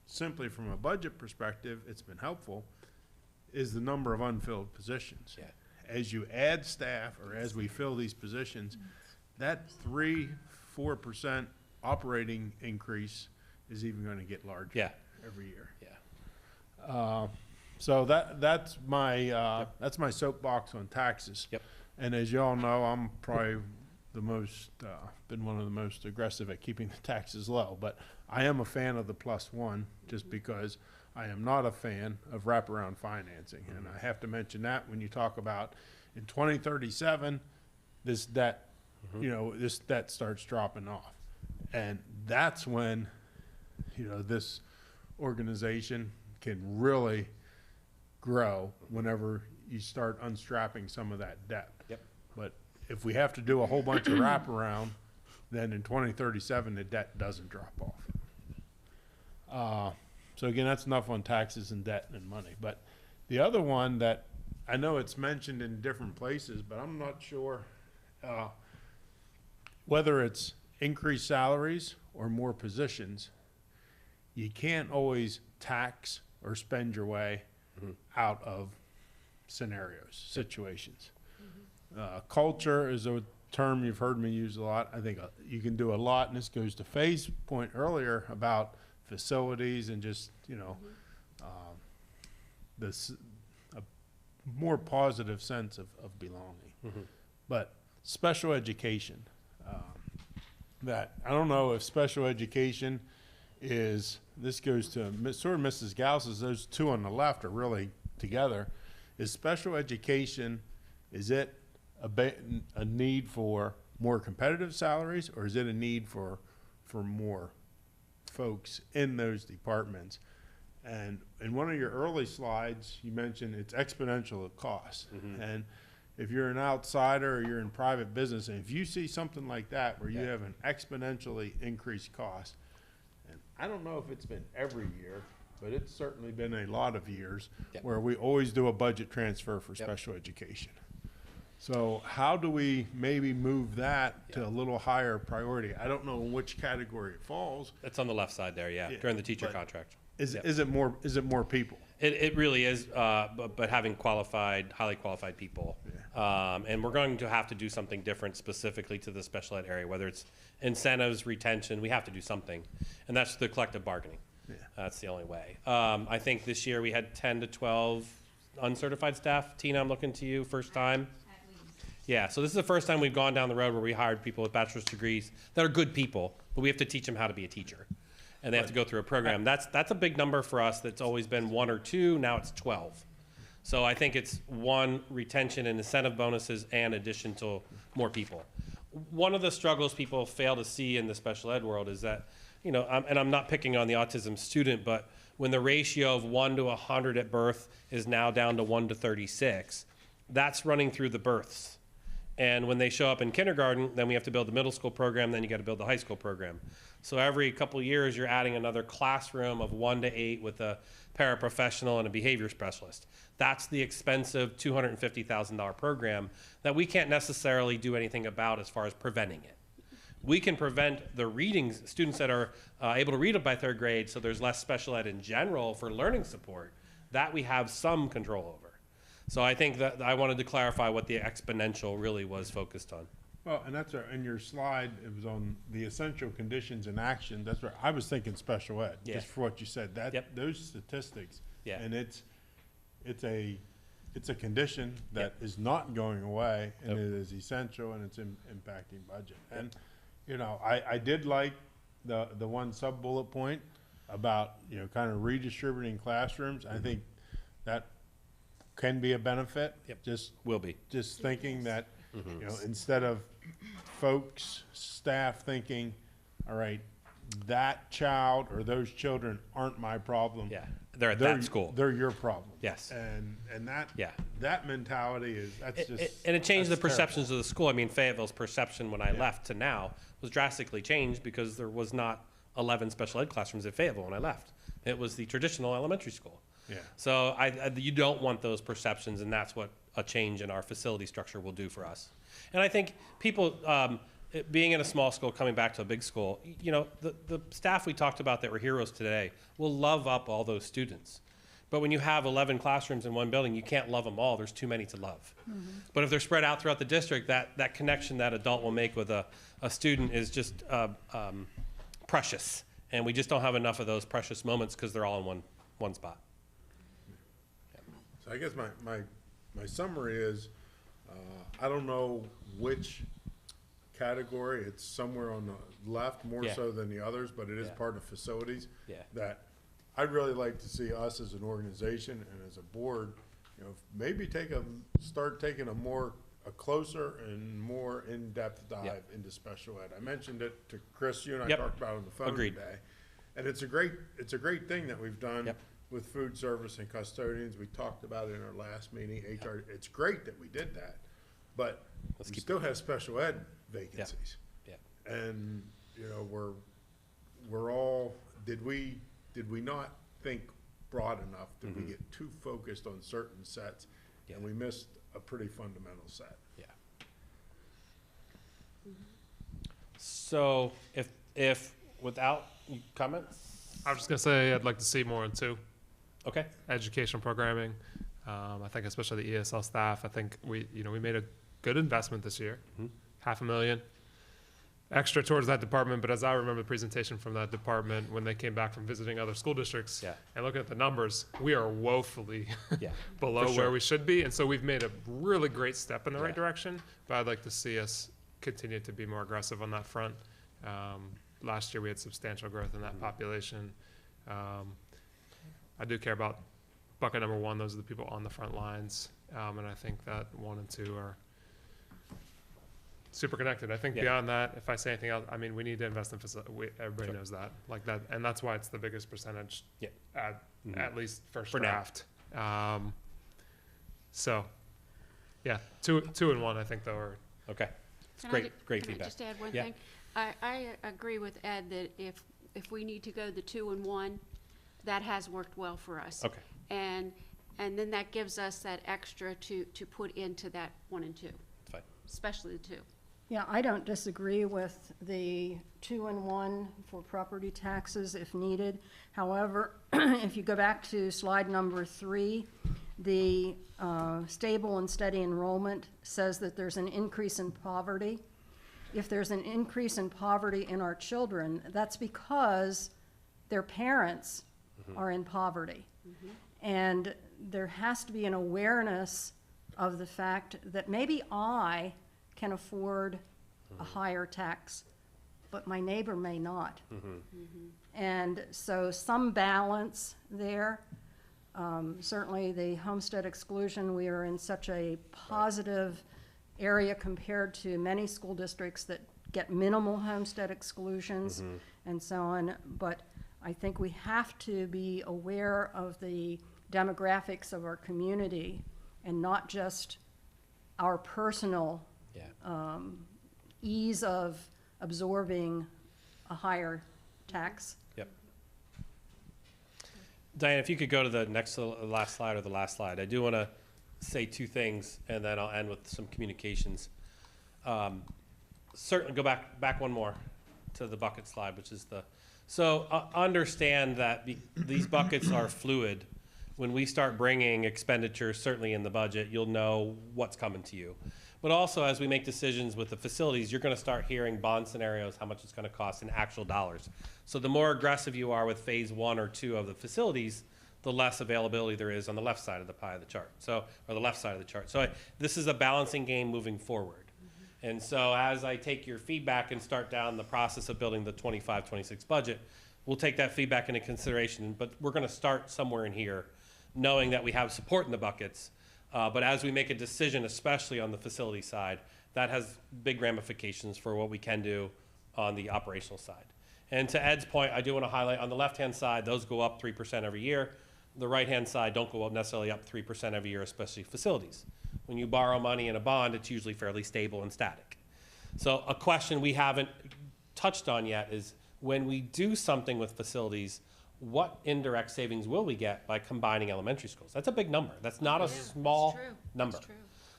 [SPEAKER 2] Simply from a budget perspective, it's been helpful, is the number of unfilled positions.
[SPEAKER 3] Yeah.
[SPEAKER 2] As you add staff, or as we fill these positions, that 3-4% operating increase is even gonna get larger.
[SPEAKER 3] Yeah.
[SPEAKER 2] Every year.
[SPEAKER 3] Yeah.
[SPEAKER 2] So that's my soapbox on taxes.
[SPEAKER 3] Yep.
[SPEAKER 2] And as y'all know, I'm probably been one of the most aggressive at keeping the taxes low, but I am a fan of the +1, just because I am not a fan of wraparound financing. And I have to mention that when you talk about in 2037, this debt, this debt starts dropping off. And that's when, this organization can really grow whenever you start unstrapping some of that debt.
[SPEAKER 3] Yep.
[SPEAKER 2] But if we have to do a whole bunch of wraparound, then in 2037, the debt doesn't drop off. So again, that's enough on taxes and debt and money. But the other one that I know it's mentioned in different places, but I'm not sure whether it's increased salaries or more positions. You can't always tax or spend your way out of scenarios, situations. Culture is a term you've heard me use a lot. I think you can do a lot, and this goes to Faye's point earlier about facilities and just, a more positive sense of belonging. But special education, that, I don't know if special education is, this goes to sort of Mrs. Gauss's, those two on the left are really together. Is special education, is it a need for more competitive salaries, or is it a need for more folks in those departments? And in one of your early slides, you mentioned it's exponential of cost. And if you're an outsider or you're in private business, and if you see something like that where you have an exponentially increased cost, and I don't know if it's been every year, but it's certainly been a lot of years where we always do a budget transfer for special education. So how do we maybe move that to a little higher priority? I don't know in which category it falls.
[SPEAKER 3] That's on the left side there, yeah,
[SPEAKER 2] Yeah,
[SPEAKER 3] during the teacher
[SPEAKER 2] but-
[SPEAKER 3] contract.
[SPEAKER 2] Is it more people?
[SPEAKER 3] It really is, but having highly qualified people. And we're going to have to do something different specifically to the special ed area, whether it's incentives, retention, we have to do something. And that's the collective bargaining.
[SPEAKER 2] Yeah.
[SPEAKER 3] That's the only way. I think this year we had 10 to 12 uncertified staff. Tina, I'm looking to you, first time. Yeah, so this is the first time we've gone down the road where we hired people with bachelor's degrees that are good people, but we have to teach them how to be a teacher. And they have to go through a program. That's a big number for us. That's always been 1 or 2, now it's 12. So I think it's one, retention and incentive bonuses and addition to more people. One of the struggles people fail to see in the special ed world is that, you know, and I'm not picking on the autism student, but when the ratio of 1 to 100 at birth is now down to 1 to 36, that's running through the births. And when they show up in kindergarten, then we have to build the middle school program, then you got to build the high school program. So every couple of years, you're adding another classroom of 1 to 8 with a paraprofessional and a behavior specialist. That's the expensive $250,000 program that we can't necessarily do anything about as far as preventing it. We can prevent the reading, students that are able to read it by 3rd grade, so there's less special ed in general for learning support. That we have some control over. So I think that I wanted to clarify what the exponential really was focused on.
[SPEAKER 2] Well, and that's in your slide, it was on the essential conditions in action. That's where I was thinking special ed,
[SPEAKER 3] Yeah.
[SPEAKER 2] just for what you said. That,
[SPEAKER 3] Yep.
[SPEAKER 2] those statistics.
[SPEAKER 3] Yeah.
[SPEAKER 2] And it's a condition that is not going away, and
[SPEAKER 3] Yep.
[SPEAKER 2] it is essential, and it's impacting budget. And, you know, I did like the one sub-bullet point about, you know, kind of redistributing classrooms. I think that can be a benefit.
[SPEAKER 3] Yep.
[SPEAKER 2] Just
[SPEAKER 3] Will be.
[SPEAKER 2] just thinking that, you know, instead of folks, staff thinking, all right, that child or those children aren't my problem.
[SPEAKER 3] Yeah, they're at that school.
[SPEAKER 2] They're your problem.
[SPEAKER 3] Yes.
[SPEAKER 2] And that,
[SPEAKER 3] Yeah.
[SPEAKER 2] that mentality is, that's just.
[SPEAKER 3] And it changed the
[SPEAKER 2] that's
[SPEAKER 3] perceptions of the school. I mean, Fayetteville's perception when I left to now was drastically changed because there was not 11 special ed classrooms at Fayetteville when I left. It was the traditional elementary school.
[SPEAKER 2] Yeah.
[SPEAKER 3] So you don't want those perceptions, and that's what a change in our facility structure will do for us. And I think people, being in a small school, coming back to a big school, you know, the staff we talked about that were heroes today will love up all those students. But when you have 11 classrooms in one building, you can't love them all. There's too many to love. But if they're spread out throughout the district, that connection that adult will make with a student is just precious. And we just don't have enough of those precious moments because they're all in one spot.
[SPEAKER 2] So I guess my summary is, I don't know which category, it's somewhere on the left more
[SPEAKER 3] Yeah.
[SPEAKER 2] so than the others, but it is
[SPEAKER 3] Yeah.
[SPEAKER 2] part of facilities.
[SPEAKER 3] Yeah.
[SPEAKER 2] That I'd really like to see us as an organization and as a board, you know, maybe start taking a closer and more in-depth dive into special ed. I mentioned it to Chris, you and I
[SPEAKER 3] Yep.
[SPEAKER 2] talked about it on the phone
[SPEAKER 3] Agreed.
[SPEAKER 2] today. And it's a great thing that we've done
[SPEAKER 3] Yep.
[SPEAKER 2] with food service and custodians. We talked about it in our last meeting, HR. It's great that we did that, but
[SPEAKER 3] Let's
[SPEAKER 2] we
[SPEAKER 3] keep
[SPEAKER 2] still have special ed vacancies.
[SPEAKER 3] Yeah.
[SPEAKER 2] And, you know, we're all, did we not think broad enough? Did we get too focused on certain sets?
[SPEAKER 3] Yeah.
[SPEAKER 2] And we missed a pretty fundamental set.
[SPEAKER 3] Yeah. So if without comments,
[SPEAKER 11] I was just gonna say, I'd like to see more into
[SPEAKER 3] okay.
[SPEAKER 11] educational programming. I think especially the ESL staff, I think we made a good investment this year, $500,000 extra towards that department. But as I remember the presentation from that department, when they came back from visiting other school districts
[SPEAKER 3] Yeah.
[SPEAKER 11] and looking at the numbers, we are woefully
[SPEAKER 3] Yeah.
[SPEAKER 11] below
[SPEAKER 3] For sure.
[SPEAKER 11] where we should be. And so we've made a really great step in the
[SPEAKER 3] Yeah.
[SPEAKER 11] right direction, but I'd like to see us continue to be more aggressive on that front. Last year, we had substantial growth in that population. I do care about bucket number 1. Those are the people on the front lines. And I think that 1 and 2 are super connected. I think
[SPEAKER 3] Yeah.
[SPEAKER 11] beyond that, if I say anything else, I mean, we need to invest in everybody knows that, like that. And that's why it's the biggest percentage
[SPEAKER 3] Yeah.
[SPEAKER 11] at least first
[SPEAKER 3] For now.
[SPEAKER 11] draft. So, yeah, two and 1, I think, though, are
[SPEAKER 3] Okay. It's
[SPEAKER 8] Can I
[SPEAKER 3] great,
[SPEAKER 8] ju-
[SPEAKER 3] great
[SPEAKER 8] Can I
[SPEAKER 3] feedback.
[SPEAKER 8] just add one
[SPEAKER 3] Yeah.
[SPEAKER 8] thing? I agree with Ed that if we need to go the 2 and 1, that has worked well for us.
[SPEAKER 3] Okay.
[SPEAKER 8] And then that gives us that extra to put into that 1 and 2,
[SPEAKER 3] Fine.
[SPEAKER 8] especially the 2.
[SPEAKER 7] Yeah, I don't disagree with the 2 and 1 for property taxes if needed. However, if you go back to slide number 3, the stable and steady enrollment says that there's an increase in poverty. If there's an increase in poverty in our children, that's because their parents are in poverty. And there has to be an awareness of the fact that maybe I can afford a higher tax, but my neighbor may not. And so some balance there. Certainly the homestead exclusion, we are in such a positive area compared to many school districts that get minimal homestead exclusions and so on. But I think we have to be aware of the demographics of our community and not just our personal
[SPEAKER 3] Yeah.
[SPEAKER 7] ease of absorbing a higher tax.
[SPEAKER 3] Yep. Diane, if you could go to the next to the last slide or the last slide. I do want to say two things, and then I'll end with some communications. Certainly, go back one more to the bucket slide, which is the, so understand that these buckets are fluid. When we start bringing expenditures, certainly in the budget, you'll know what's coming to you. But also, as we make decisions with the facilities, you're going to start hearing bond scenarios, how much it's going to cost in actual dollars. So the more aggressive you are with phase 1 or 2 of the facilities, the less availability there is on the left side of the pie of the chart. So, or the left side of the chart. So this is a balancing game moving forward. And so as I take your feedback and start down the process of building the 25-26 budget, we'll take that feedback into consideration. But we're going to start somewhere in here, knowing that we have support in the buckets. But as we make a decision, especially on the facility side, that has big ramifications for what we can do on the operational side. And to Ed's point, I do want to highlight on the left-hand side, those go up 3% every year. The right-hand side don't go up necessarily up 3% every year, especially facilities. When you borrow money in a bond, it's usually fairly stable and static. So a question we haven't touched on yet is when we do something with facilities, what indirect savings will we get by combining elementary schools? That's a big number. That's not a small number.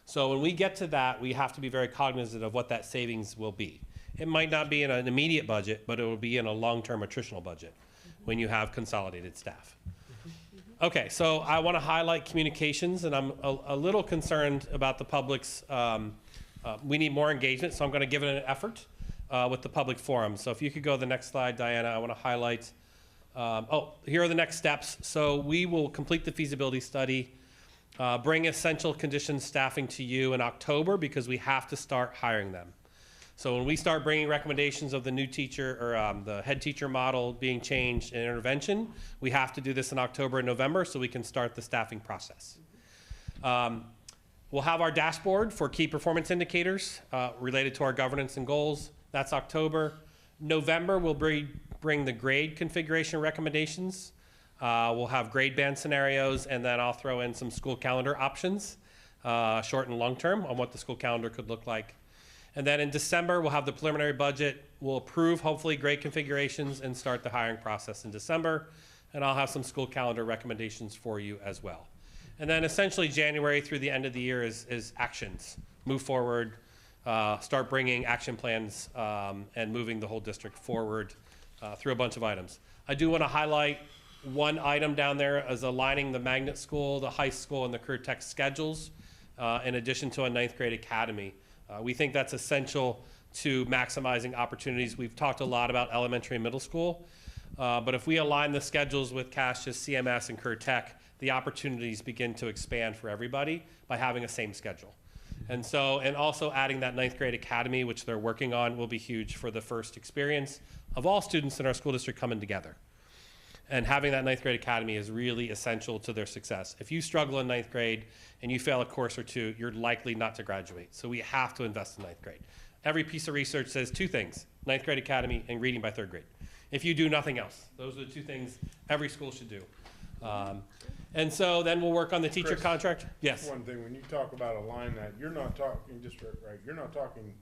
[SPEAKER 3] So when we get to that, we have to be very cognizant of what that savings will be. It might not be in an immediate budget, but it will be in a long-term attritional budget when you have consolidated staff. Okay, so I want to highlight communications, and I'm a little concerned about the public's, we need more engagement, so I'm going to give it an effort with the public forum. So if you could go to the next slide, Diana, I want to highlight, here are the next steps. So we will complete the feasibility study, bring essential conditions staffing to you in October because we have to start hiring them. So when we start bringing recommendations of the new teacher or the head teacher model being changed in intervention, we have to do this in October and November so we can start the staffing process. We'll have our dashboard for key performance indicators related to our governance and goals. That's October. November, we'll bring the grade configuration recommendations. We'll have grade band scenarios, and then I'll throw in some school calendar options, short and long term, on what the school calendar could look like. And then in December, we'll have the preliminary budget. We'll approve, hopefully, grade configurations and start the hiring process in December. And I'll have some school calendar recommendations for you as well. And then essentially January through the end of the year is actions. Move forward, start bringing action plans and moving the whole district forward through a bunch of items. I do want to highlight one item down there as aligning the magnet school, the high school, and the career tech schedules in addition to a 9th grade academy. We think that's essential to maximizing opportunities. We've talked a lot about elementary and middle school, but if we align the schedules with Cassius, CMS, and Career Tech, the opportunities begin to expand for everybody by having a same schedule. And so, and also adding that 9th grade academy, which they're working on, will be huge for the first experience of all students in our school district coming together. And having that 9th grade academy is really essential to their success. If you struggle in 9th grade and you fail a course or two, you're likely not to graduate. So we have to invest in 9th grade. Every piece of research says two things: 9th grade academy and reading by 3rd grade. If you do nothing else, those are the two things every school should do. And so then we'll work on the teacher
[SPEAKER 2] Chris,
[SPEAKER 3] contract. Yes.
[SPEAKER 2] One thing, when you talk about align that, you're not talking, just right, you're not talking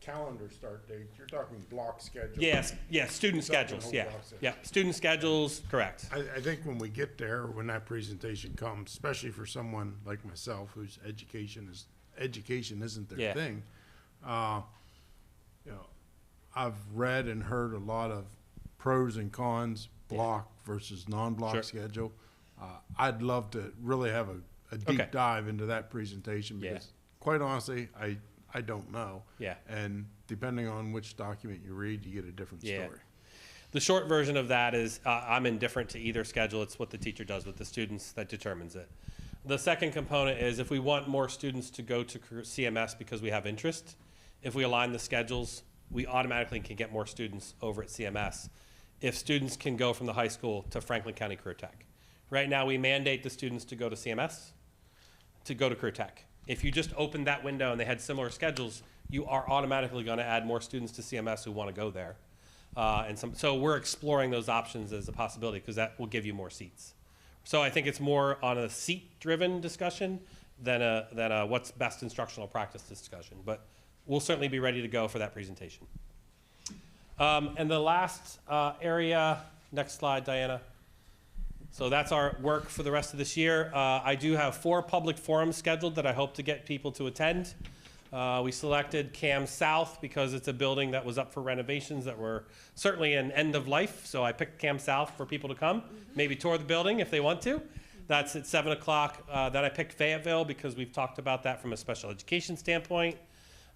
[SPEAKER 2] calendar start dates, you're talking block schedule.
[SPEAKER 3] Yes, yes, student
[SPEAKER 2] You're talking
[SPEAKER 3] schedules,
[SPEAKER 2] whole
[SPEAKER 3] yeah.
[SPEAKER 2] block schedule.
[SPEAKER 3] Yeah, student schedules, correct.
[SPEAKER 2] I think when we get there, when that presentation comes, especially for someone like myself whose education isn't their
[SPEAKER 3] Yeah.
[SPEAKER 2] thing, you know, I've read and heard a lot of pros and cons, block versus non-block
[SPEAKER 3] Sure.
[SPEAKER 2] schedule. I'd love to really have a deep
[SPEAKER 3] Okay.
[SPEAKER 2] dive into that presentation
[SPEAKER 3] Yeah.
[SPEAKER 2] because quite honestly, I don't know.
[SPEAKER 3] Yeah.
[SPEAKER 2] And depending on which document you read, you get a different
[SPEAKER 3] Yeah.
[SPEAKER 2] story.
[SPEAKER 3] The short version of that is I'm indifferent to either schedule. It's what the teacher does with the students that determines it. The second component is if we want more students to go to CMS because we have interest, if we align the schedules, we automatically can get more students over at CMS. If students can go from the high school to Franklin County Career Tech. Right now, we mandate the students to go to CMS, to go to Career Tech. If you just opened that window and they had similar schedules, you are automatically going to add more students to CMS who want to go there. So we're exploring those options as a possibility because that will give you more seats. So I think it's more on a seat-driven discussion than a what's best instructional practice discussion. But we'll certainly be ready to go for that presentation. And the last area, next slide, Diana. So that's our work for the rest of this year. I do have 4 public forums scheduled that I hope to get people to attend. We selected CAM South because it's a building that was up for renovations that were certainly an end of life. So I picked CAM South for people to come, maybe tour the building if they want to. That's at 7 o'clock. Then I picked Fayetteville because we've talked about that from a special education standpoint.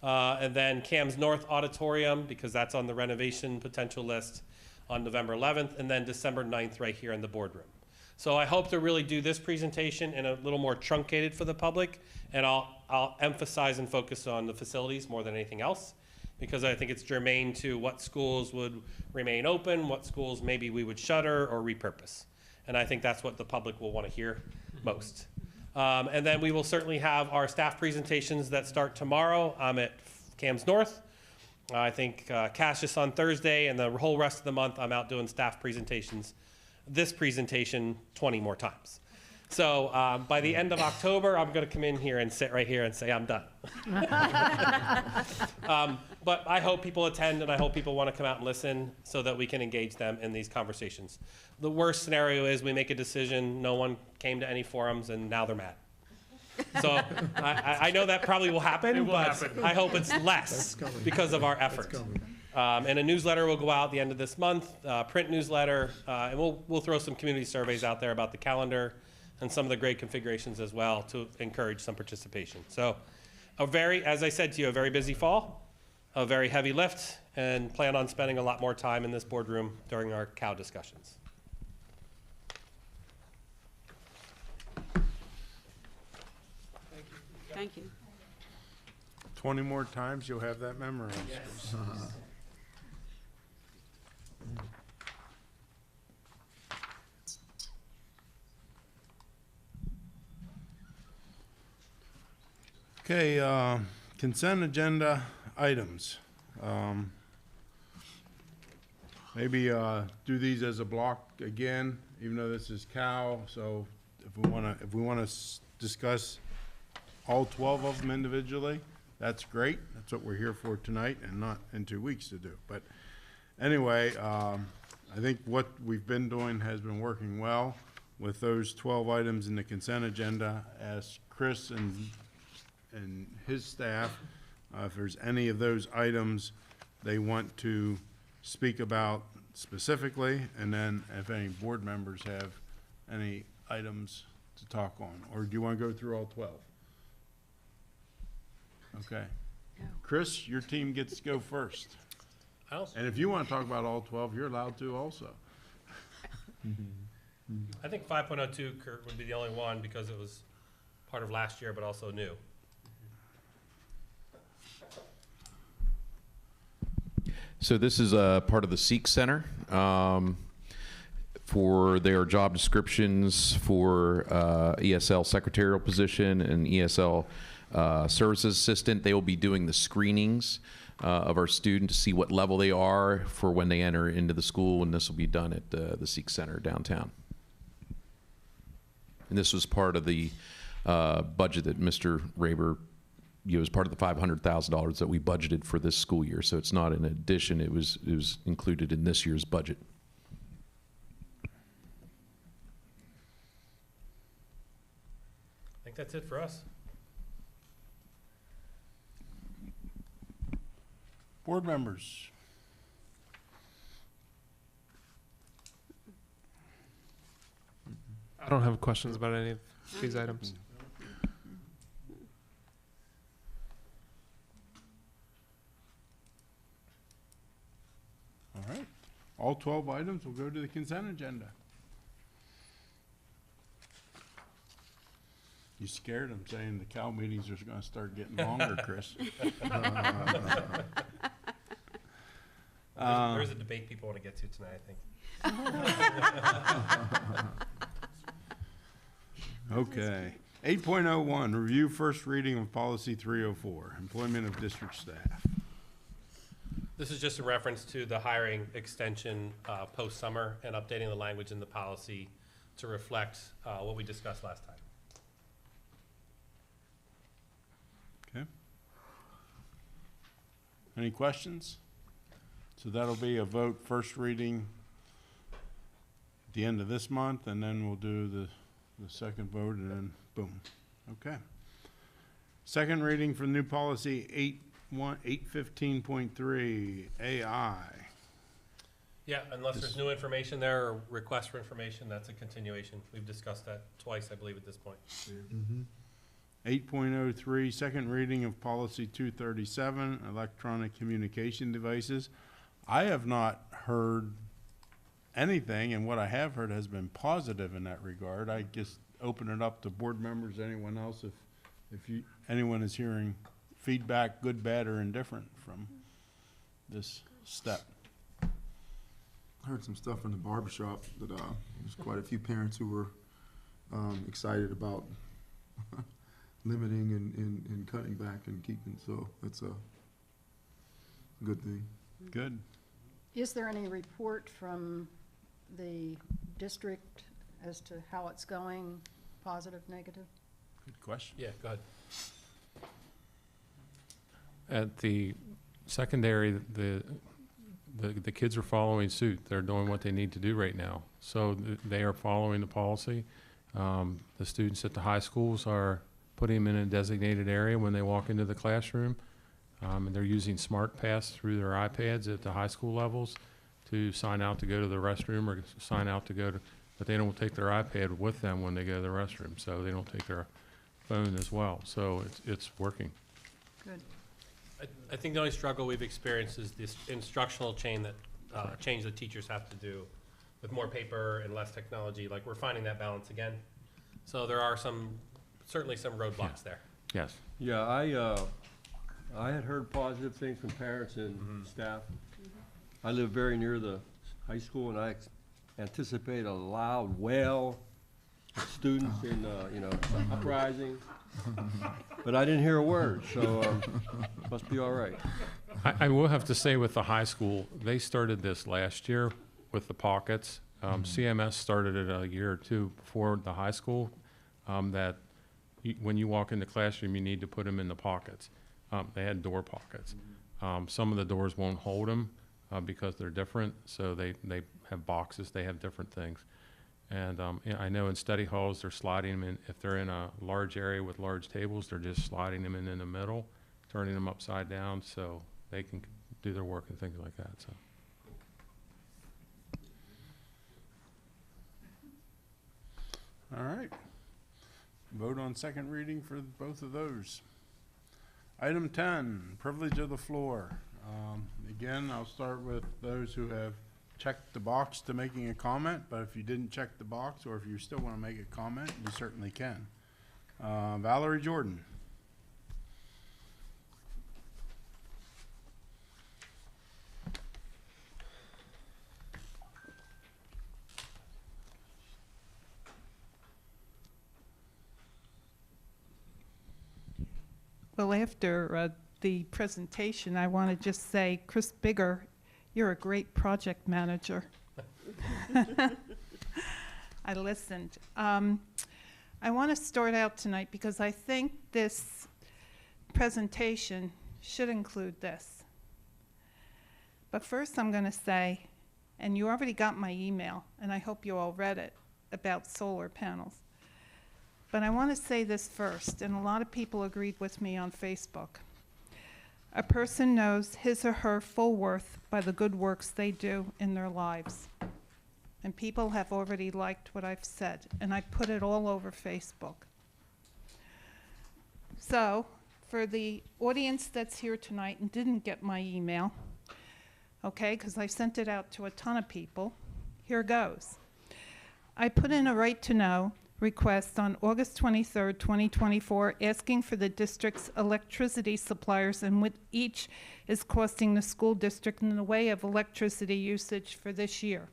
[SPEAKER 3] And then CAM's North Auditorium because that's on the renovation potential list on November 11th. And then December 9th right here in the boardroom. So I hope to really do this presentation in a little more truncated for the public, and I'll emphasize and focus on the facilities more than anything else, because I think it's germane to what schools would remain open, what schools maybe we would shutter or repurpose. And I think that's what the public will want to hear most. And then we will certainly have our staff presentations that start tomorrow. I'm at CAMS North. I think Cassius on Thursday, and the whole rest of the month I'm out doing staff presentations. This presentation 20 more times. So by the end of October, I'm going to come in here and sit right here and say I'm done. But I hope people attend, and I hope people want to come out and listen so that we can engage them in these conversations. The worst scenario is we make a decision, no one came to any forums, and now they're mad. So I know that probably will happen, but I hope it's less because of our efforts. And a newsletter will go out at the end of this month, print newsletter, and we'll throw some community surveys out there about the calendar and some of the grade configurations as well to encourage some participation. So as I said to you, a very busy fall, a very heavy lift, and plan on spending a lot more time in this boardroom during our COW discussions.
[SPEAKER 8] Thank you.
[SPEAKER 2] 20 more times, you'll have that memorized. Yes. Okay, consent agenda items. Maybe do these as a block again, even though this is COW. So if we want to discuss all 12 of them individually, that's great. That's what we're here for tonight, and not in 2 weeks to do. But anyway, I think what we've been doing has been working well with those 12 items in the consent agenda. Ask Chris and his staff if there's any of those items they want to speak about specifically, and then if any board members have any items to talk on. Or do you want to go through all 12? Okay.
[SPEAKER 7] No.
[SPEAKER 2] Chris, your team gets to go first. And if you want to talk about all 12, you're allowed to also.
[SPEAKER 3] I think 5.02, Kurt, would be the only one because it was part of last year, but also new.
[SPEAKER 5] So this is a part of the SEEK Center for their job descriptions for ESL secretarial position and ESL services assistant. They will be doing the screenings of our students to see what level they are for when they enter into the school, and this will be done at the SEEK Center downtown. And this was part of the budget that Mr. Raber, as part of the $500,000 that we budgeted for this school year. So it's not an addition, it was included in this year's budget.
[SPEAKER 3] I think that's it for us.
[SPEAKER 2] Board members.
[SPEAKER 11] I don't have questions about any of these items.
[SPEAKER 2] All right. All 12 items will go to the consent agenda. You scared them saying the cow meetings are gonna start getting longer, Chris.
[SPEAKER 3] There's a debate people want to get to tonight, I think.
[SPEAKER 2] Okay. 8.01, review first reading of policy 304, employment of district staff.
[SPEAKER 3] This is just a reference to the hiring extension post-summer and updating the language in the policy to reflect what we discussed last time.
[SPEAKER 2] Okay. Any questions? So that'll be a vote, first reading at the end of this month, and then we'll do the second vote, and then boom. Okay. Second reading for new policy 815.3 AI.
[SPEAKER 3] Yeah, unless there's new information there or request for information, that's a continuation. We've discussed that twice, I believe, at this point.
[SPEAKER 2] 8.03, second reading of policy 237, electronic communication devices. I have not heard anything, and what I have heard has been positive in that regard. I just open it up to board members, anyone else, if anyone is hearing feedback, good, bad, or indifferent from this step.
[SPEAKER 10] I heard some stuff in the barbershop that there's quite a few parents who were excited about limiting and cutting back and keeping, so it's a good thing.
[SPEAKER 2] Good.
[SPEAKER 7] Is there any report from the district as to how it's going, positive, negative?
[SPEAKER 2] Good question.
[SPEAKER 3] Yeah, go ahead.
[SPEAKER 4] At the secondary, the kids are following suit. They're doing what they need to do right now. So they are following the policy. The students at the high schools are putting them in a designated area when they walk into the classroom. And they're using Smart Pass through their iPads at the high school levels to sign out to go to the restroom or sign out to go to, but they don't take their iPad with them when they go to the restroom, so they don't take their phone as well. So it's working.
[SPEAKER 7] Good.
[SPEAKER 3] I think the only struggle we've experienced is this instructional change that teachers have to do with more paper and less technology. Like, we're finding that balance again. So there are certainly some roadblocks there.
[SPEAKER 4] Yes.
[SPEAKER 6] Yeah, I had heard positive things from parents and staff. I live very near the high school, and I anticipate a loud wail of students and, uprising. But I didn't hear a word, so must be all right.
[SPEAKER 4] I will have to say with the high school, they started this last year with the pockets. CMS started it a year or two before the high school, that when you walk in the classroom, you need to put them in the pockets. They had door pockets. Some of the doors won't hold them because they're different, so they have boxes, they have different things. And I know in study halls, they're sliding them in. If they're in a large area with large tables, they're just sliding them in the middle, turning them upside down so they can do their work and things like that. So.
[SPEAKER 2] All right. Vote on second reading for both of those. Item 10, privilege of the floor. Again, I'll start with those who have checked the box to making a comment, but if you didn't check the box or if you still want to make a comment, you certainly can. Valerie Jordan.
[SPEAKER 12] Well, after the presentation, I want to just say, Chris Bigger, you're a great project manager. I listened. I want to start out tonight because I think this presentation should include this. But first I'm going to say, and you already got my email, and I hope you all read it, about solar panels. But I want to say this first, and a lot of people agreed with me on Facebook. A person knows his or her full worth by the good works they do in their lives. And people have already liked what I've said, and I put it all over Facebook. So, for the audience that's here tonight and didn't get my email, okay, because I sent it out to a ton of people, here goes. I put in a right to know request on August 23rd, 2024, asking for the district's electricity suppliers and what each is costing the school district in the way of electricity usage for this year,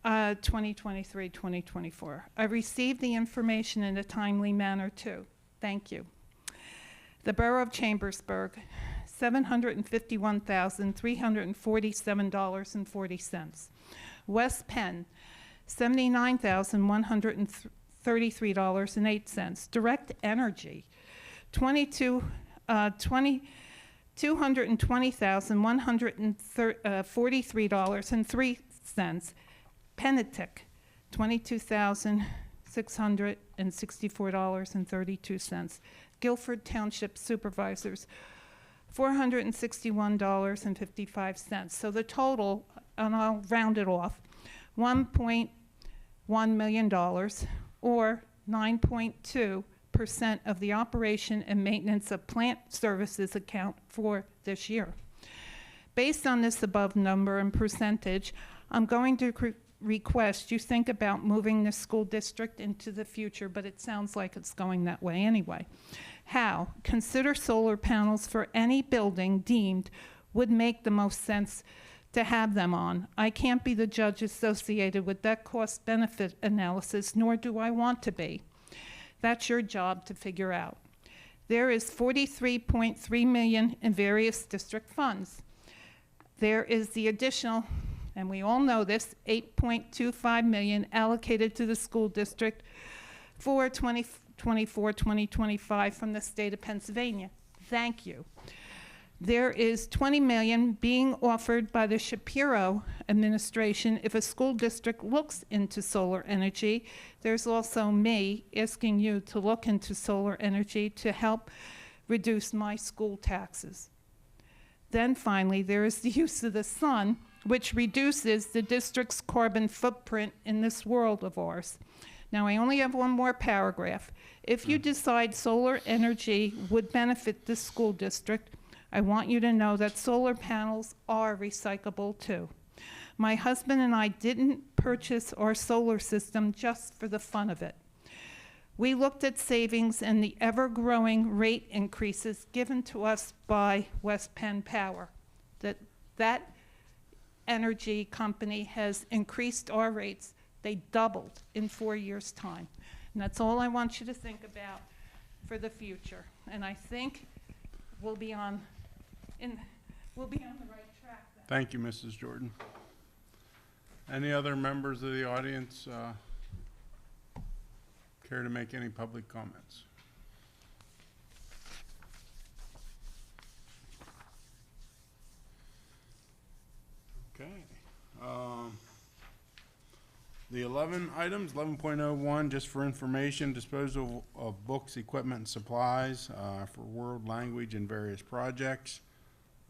[SPEAKER 12] 2023-2024. I received the information in a timely manner, too. Thank you. The Borough of Chambersburg, $751,347.40. West Penn, $79,133.08. Direct Energy, $220,143.03. Pennatic, $22,664.32. Guilford Township Supervisors, $461.55. So the total, and I'll round it off, $1.1 million, or 9.2% of the operation and maintenance of plant services account for this year. Based on this above number and percentage, I'm going to request you think about moving the school district into the future, but it sounds like it's going that way anyway. How? Consider solar panels for any building deemed would make the most sense to have them on. I can't be the judge associated with that cost-benefit analysis, nor do I want to be. That's your job to figure out. There is $43.3 million in various district funds. There is the additional, and we all know this, $8.25 million allocated to the school district for 2024-2025 from the state of Pennsylvania. Thank you. There is $20 million being offered by the Shapiro administration if a school district looks into solar energy. There's also me asking you to look into solar energy to help reduce my school taxes. Then finally, there is the use of the sun, which reduces the district's carbon footprint in this world of ours. Now, I only have one more paragraph. If you decide solar energy would benefit the school district, I want you to know that solar panels are recyclable too. My husband and I didn't purchase our solar system just for the fun of it. We looked at savings and the ever-growing rate increases given to us by West Penn Power. That energy company has increased our rates. They doubled in 4 years' time. And that's all I want you to think about for the future. And I think we'll be on the right track then.
[SPEAKER 2] Thank you, Mrs. Jordan. Any other members of the audience care to make any public comments? Okay. The 11 items, 11.01, just for information, disposal of books, equipment, and supplies for world language and various projects.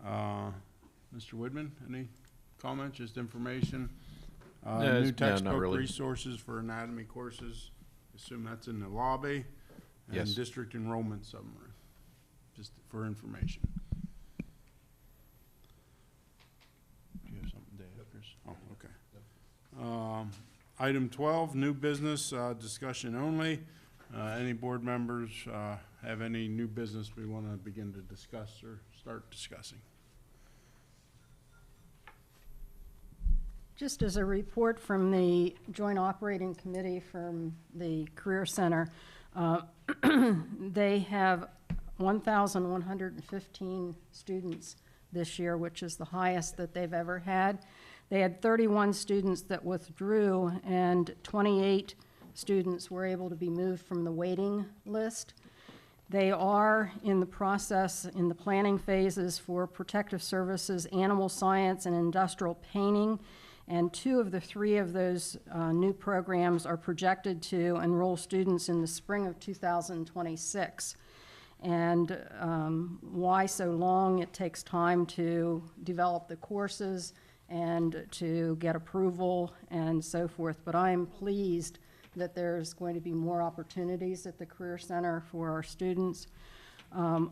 [SPEAKER 2] Mr. Woodman, any comments, just information? New
[SPEAKER 5] not
[SPEAKER 2] textbook
[SPEAKER 5] really.
[SPEAKER 2] resources for anatomy courses, assume that's in the lobby. And
[SPEAKER 5] Yes.
[SPEAKER 2] district enrollment summary, just for information. Do you have something, Dave? Chris? Oh, okay. Item 12, new business, discussion only. Any board members have any new business we want to begin to discuss or start discussing?
[SPEAKER 7] Just as a report from the Joint Operating Committee from the Career Center, they have 1,115 students this year, which is the highest that they've ever had. They had 31 students that withdrew, and 28 students were able to be moved from the waiting list. They are in the process, in the planning phases for protective services, animal science, and industrial painting. And 2 of the 3 of those new programs are projected to enroll students in the spring of 2026. And why so long? It takes time to develop the courses and to get approval and so forth. But I am pleased that there's going to be more opportunities at the Career Center for our students.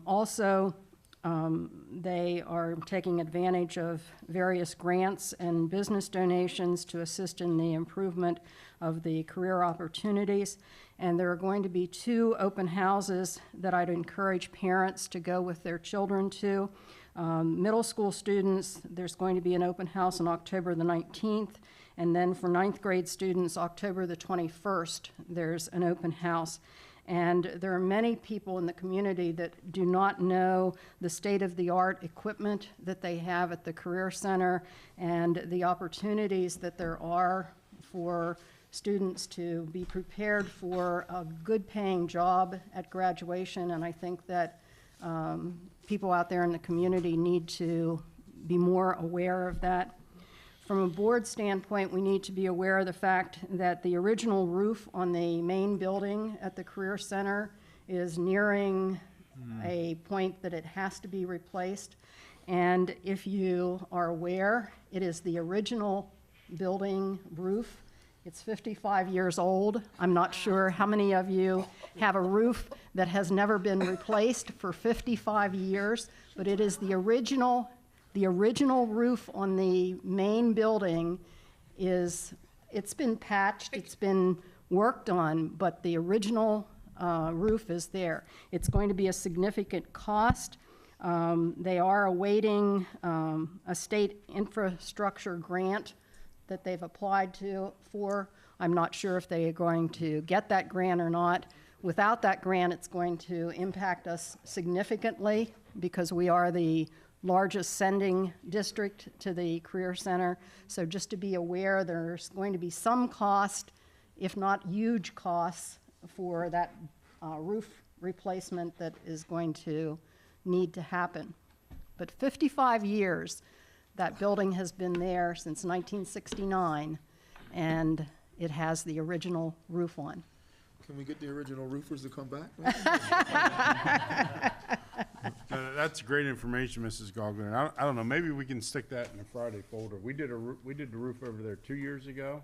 [SPEAKER 7] Also, They are taking advantage of various grants and business donations to assist in the improvement of the career opportunities. And there are going to be 2 open houses that I'd encourage parents to go with their children to. Middle school students, there's going to be an open house on October the 19th. And then for 9th grade students, October the 21st, there's an open house. And there are many people in the community that do not know the state-of-the-art equipment that they have at the Career Center and the opportunities that there are for students to be prepared for a good-paying job at graduation. And I think that people out there in the community need to be more aware of that. From a board standpoint, we need to be aware of the fact that the original roof on the main building at the Career Center is nearing a point that it has to be replaced. And if you are aware, it is the original building roof. It's 55 years old. I'm not sure how many of you have a roof that has never been replaced for 55 years, but it is the original roof on the main building. It's been patched, it's been worked on, but the original roof is there. It's going to be a significant cost. They are awaiting a state infrastructure grant that they've applied for. I'm not sure if they are going to get that grant or not. Without that grant, it's going to impact us significantly because we are the largest sending district to the Career Center. So just to be aware, there's going to be some cost, if not huge costs, for that roof replacement that is going to need to happen. But 55 years, that building has been there since 1969, and it has the original roof on.
[SPEAKER 10] Can we get the original roofers to come back?
[SPEAKER 2] That's great information, Mrs. Goglen. I don't know, maybe we can stick that in the Friday folder. We did the roof over there 2 years ago.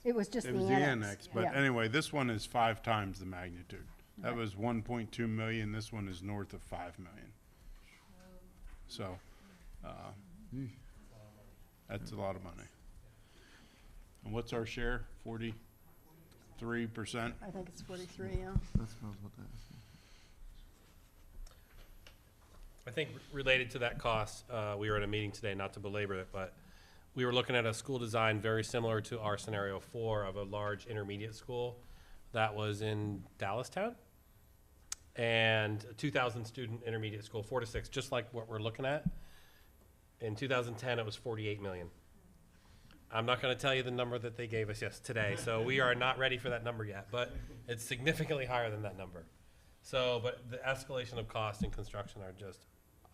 [SPEAKER 7] It was just
[SPEAKER 2] It
[SPEAKER 7] the
[SPEAKER 2] was
[SPEAKER 7] annex.
[SPEAKER 2] the annex, but
[SPEAKER 7] Yeah.
[SPEAKER 2] anyway, this one is 5 times the magnitude. That was 1.2 million, this one is north of 5 million. So, that's a lot of money. And what's our share? 43%?
[SPEAKER 7] I think it's 43, yeah.
[SPEAKER 10] That's what I was about to ask.
[SPEAKER 3] I think related to that cost, we were at a meeting today, not to belabor it, but we were looking at a school design very similar to our scenario 4 of a large intermediate school that was in Dallastown. And a 2,000 student intermediate school, 4 to 6, just like what we're looking at. In 2010, it was 48 million. I'm not going to tell you the number that they gave us today, so we are not ready for that number yet, but it's significantly higher than that number. So, but the escalation of costs in construction are just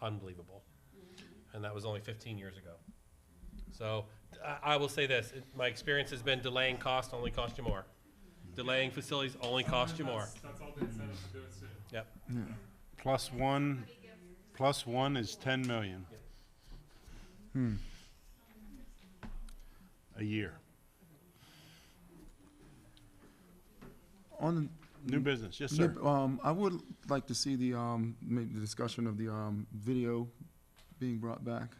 [SPEAKER 3] unbelievable. And that was only 15 years ago. So I will say this, my experience has been delaying cost only cost you more. Delaying facilities only cost you more.
[SPEAKER 11] That's all the incentive to do it soon.
[SPEAKER 3] Yep.
[SPEAKER 2] Plus one is 10 million. A year.
[SPEAKER 10] On the
[SPEAKER 2] New business, yes, sir.
[SPEAKER 10] I would like to see the, maybe the discussion of the, video being brought back.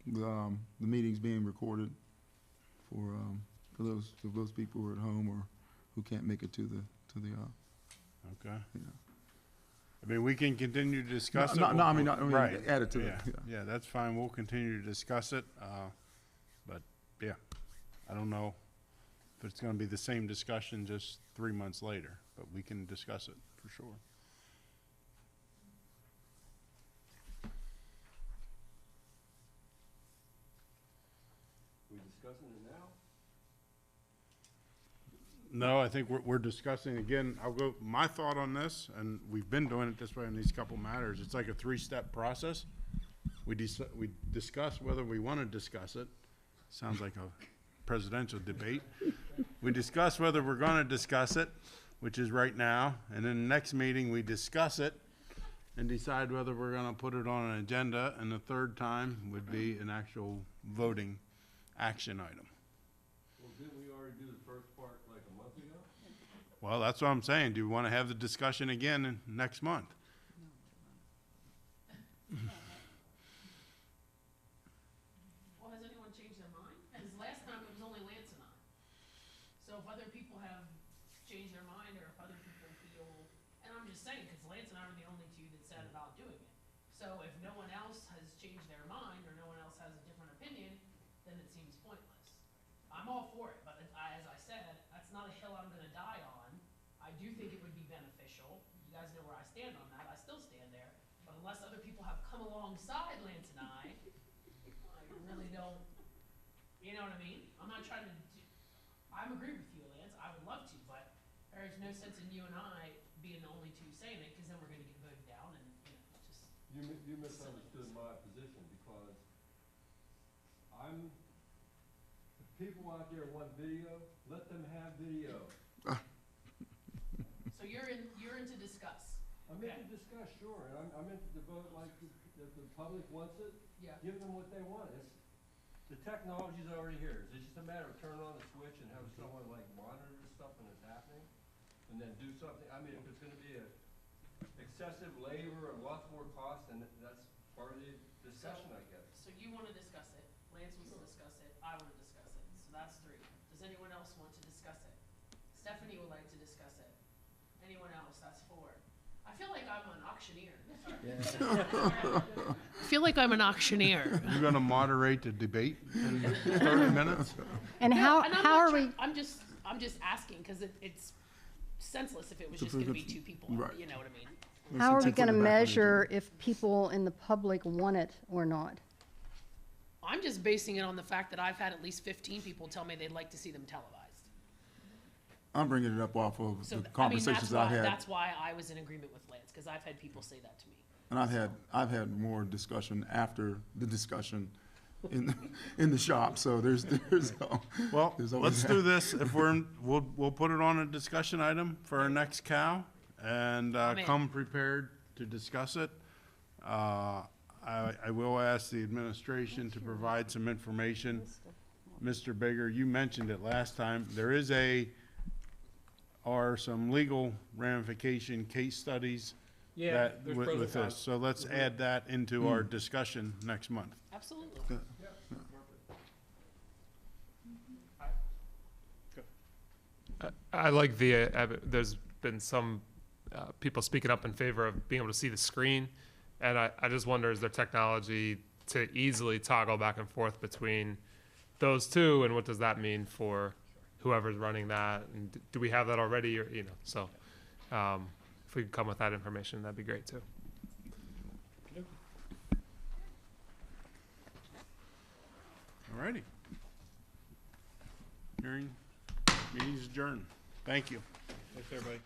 [SPEAKER 10] The meetings being recorded for those people who are at home or who can't make it to the,
[SPEAKER 2] Okay.
[SPEAKER 10] yeah.
[SPEAKER 2] I mean, we can continue to discuss it.
[SPEAKER 10] No, I mean,
[SPEAKER 2] Right.
[SPEAKER 10] add it to the,
[SPEAKER 2] Yeah, yeah, that's fine. We'll continue to discuss it. But, yeah, I don't know if it's gonna be the same discussion just 3 months later, but we can discuss it for sure.
[SPEAKER 6] We discussing it now?
[SPEAKER 2] No, I think we're discussing, again, I'll go, my thought on this, and we've been doing it this way on these couple matters, it's like a 3-step process. We discuss whether we want to discuss it. Sounds like a presidential debate. We discuss whether we're going to discuss it, which is right now, and then the next meeting, we discuss it and decide whether we're going to put it on an agenda, and the third time would be an actual voting action item.
[SPEAKER 6] Well, didn't we already do the first part like a month ago?
[SPEAKER 2] Well, that's what I'm saying. Do you want to have the discussion again next month?
[SPEAKER 1] Well, has anyone changed their mind? Because last time it was only Lance and I. So if other people have changed their mind, or if other people feel, and I'm just saying, because Lance and I were the only two that said about doing it. So if no one else has changed their mind, or no one else has a different opinion, then it seems pointless. I'm all for it, but as I said, that's not a hill I'm gonna die on. I do think it would be beneficial. You guys know where I stand on that. I still stand there. But unless other people have come alongside Lance and I really don't, you know what I mean? I'm not trying to I'm agree with you, Lance. I would love to, but there's no sense in you and I being the only two saying it, because then we're gonna get voted down and, just.
[SPEAKER 6] You misunderstood my position, because if people out there want video, let them have video.
[SPEAKER 1] So you're into discuss.
[SPEAKER 6] I'm in to discuss, sure, and I'm in to vote like the public wants it.
[SPEAKER 1] Yeah.
[SPEAKER 6] Give them what they want. The technology's already here. It's just a matter of turning on the switch and have someone like monitor stuff when it's happening, and then do something. I mean, if it's gonna be excessive labor and lots more cost, then that's part of the discussion, I guess.
[SPEAKER 1] So you wanna discuss it, Lance wants to discuss it, I wanna discuss it, so that's three. Does anyone else want to discuss it? Stephanie would like to discuss it. Anyone else? That's four. I feel like I'm an auctioneer. I feel like I'm an auctioneer.
[SPEAKER 2] You're gonna moderate the debate in 30 minutes?
[SPEAKER 7] And how are we,
[SPEAKER 1] I'm just asking, because it's senseless if it was just gonna be two people,
[SPEAKER 10] Right.
[SPEAKER 1] you know what I mean?
[SPEAKER 7] how are we
[SPEAKER 10] Since
[SPEAKER 7] gonna
[SPEAKER 10] it's back on the
[SPEAKER 7] measure if people in the public want it or not?
[SPEAKER 1] I'm just basing it on the fact that I've had at least 15 people tell me they'd like to see them televised.
[SPEAKER 10] I'm bringing it up off of
[SPEAKER 1] So,
[SPEAKER 10] the conversations I had.
[SPEAKER 1] that's why I was in agreement with Lance, because I've had people say that to me.
[SPEAKER 10] And I've had more discussion after the discussion in the shop, so there's
[SPEAKER 2] Well,
[SPEAKER 10] there's always
[SPEAKER 2] let's
[SPEAKER 10] that.
[SPEAKER 2] do this. If we'll put it on a discussion item for our next cow, and
[SPEAKER 1] I'm in.
[SPEAKER 2] come prepared to discuss it. I will ask the administration to provide some information. Mr. Bigger, you mentioned it last time. There are some legal ramification case studies that,
[SPEAKER 3] there's
[SPEAKER 2] with
[SPEAKER 3] pros and
[SPEAKER 2] with this.
[SPEAKER 3] cons.
[SPEAKER 2] So let's add that into our discussion next month.
[SPEAKER 1] Absolutely.
[SPEAKER 11] I like there's been some people speaking up in favor of being able to see the screen, and I just wonder, is there technology to easily toggle back and forth between those two, and what does that mean for whoever's running that, and do we have that already, or, so if we could come with that information, that'd be great too.
[SPEAKER 2] All righty. Hearing, meeting's adjourned. Thank you.
[SPEAKER 3] Thanks, everybody.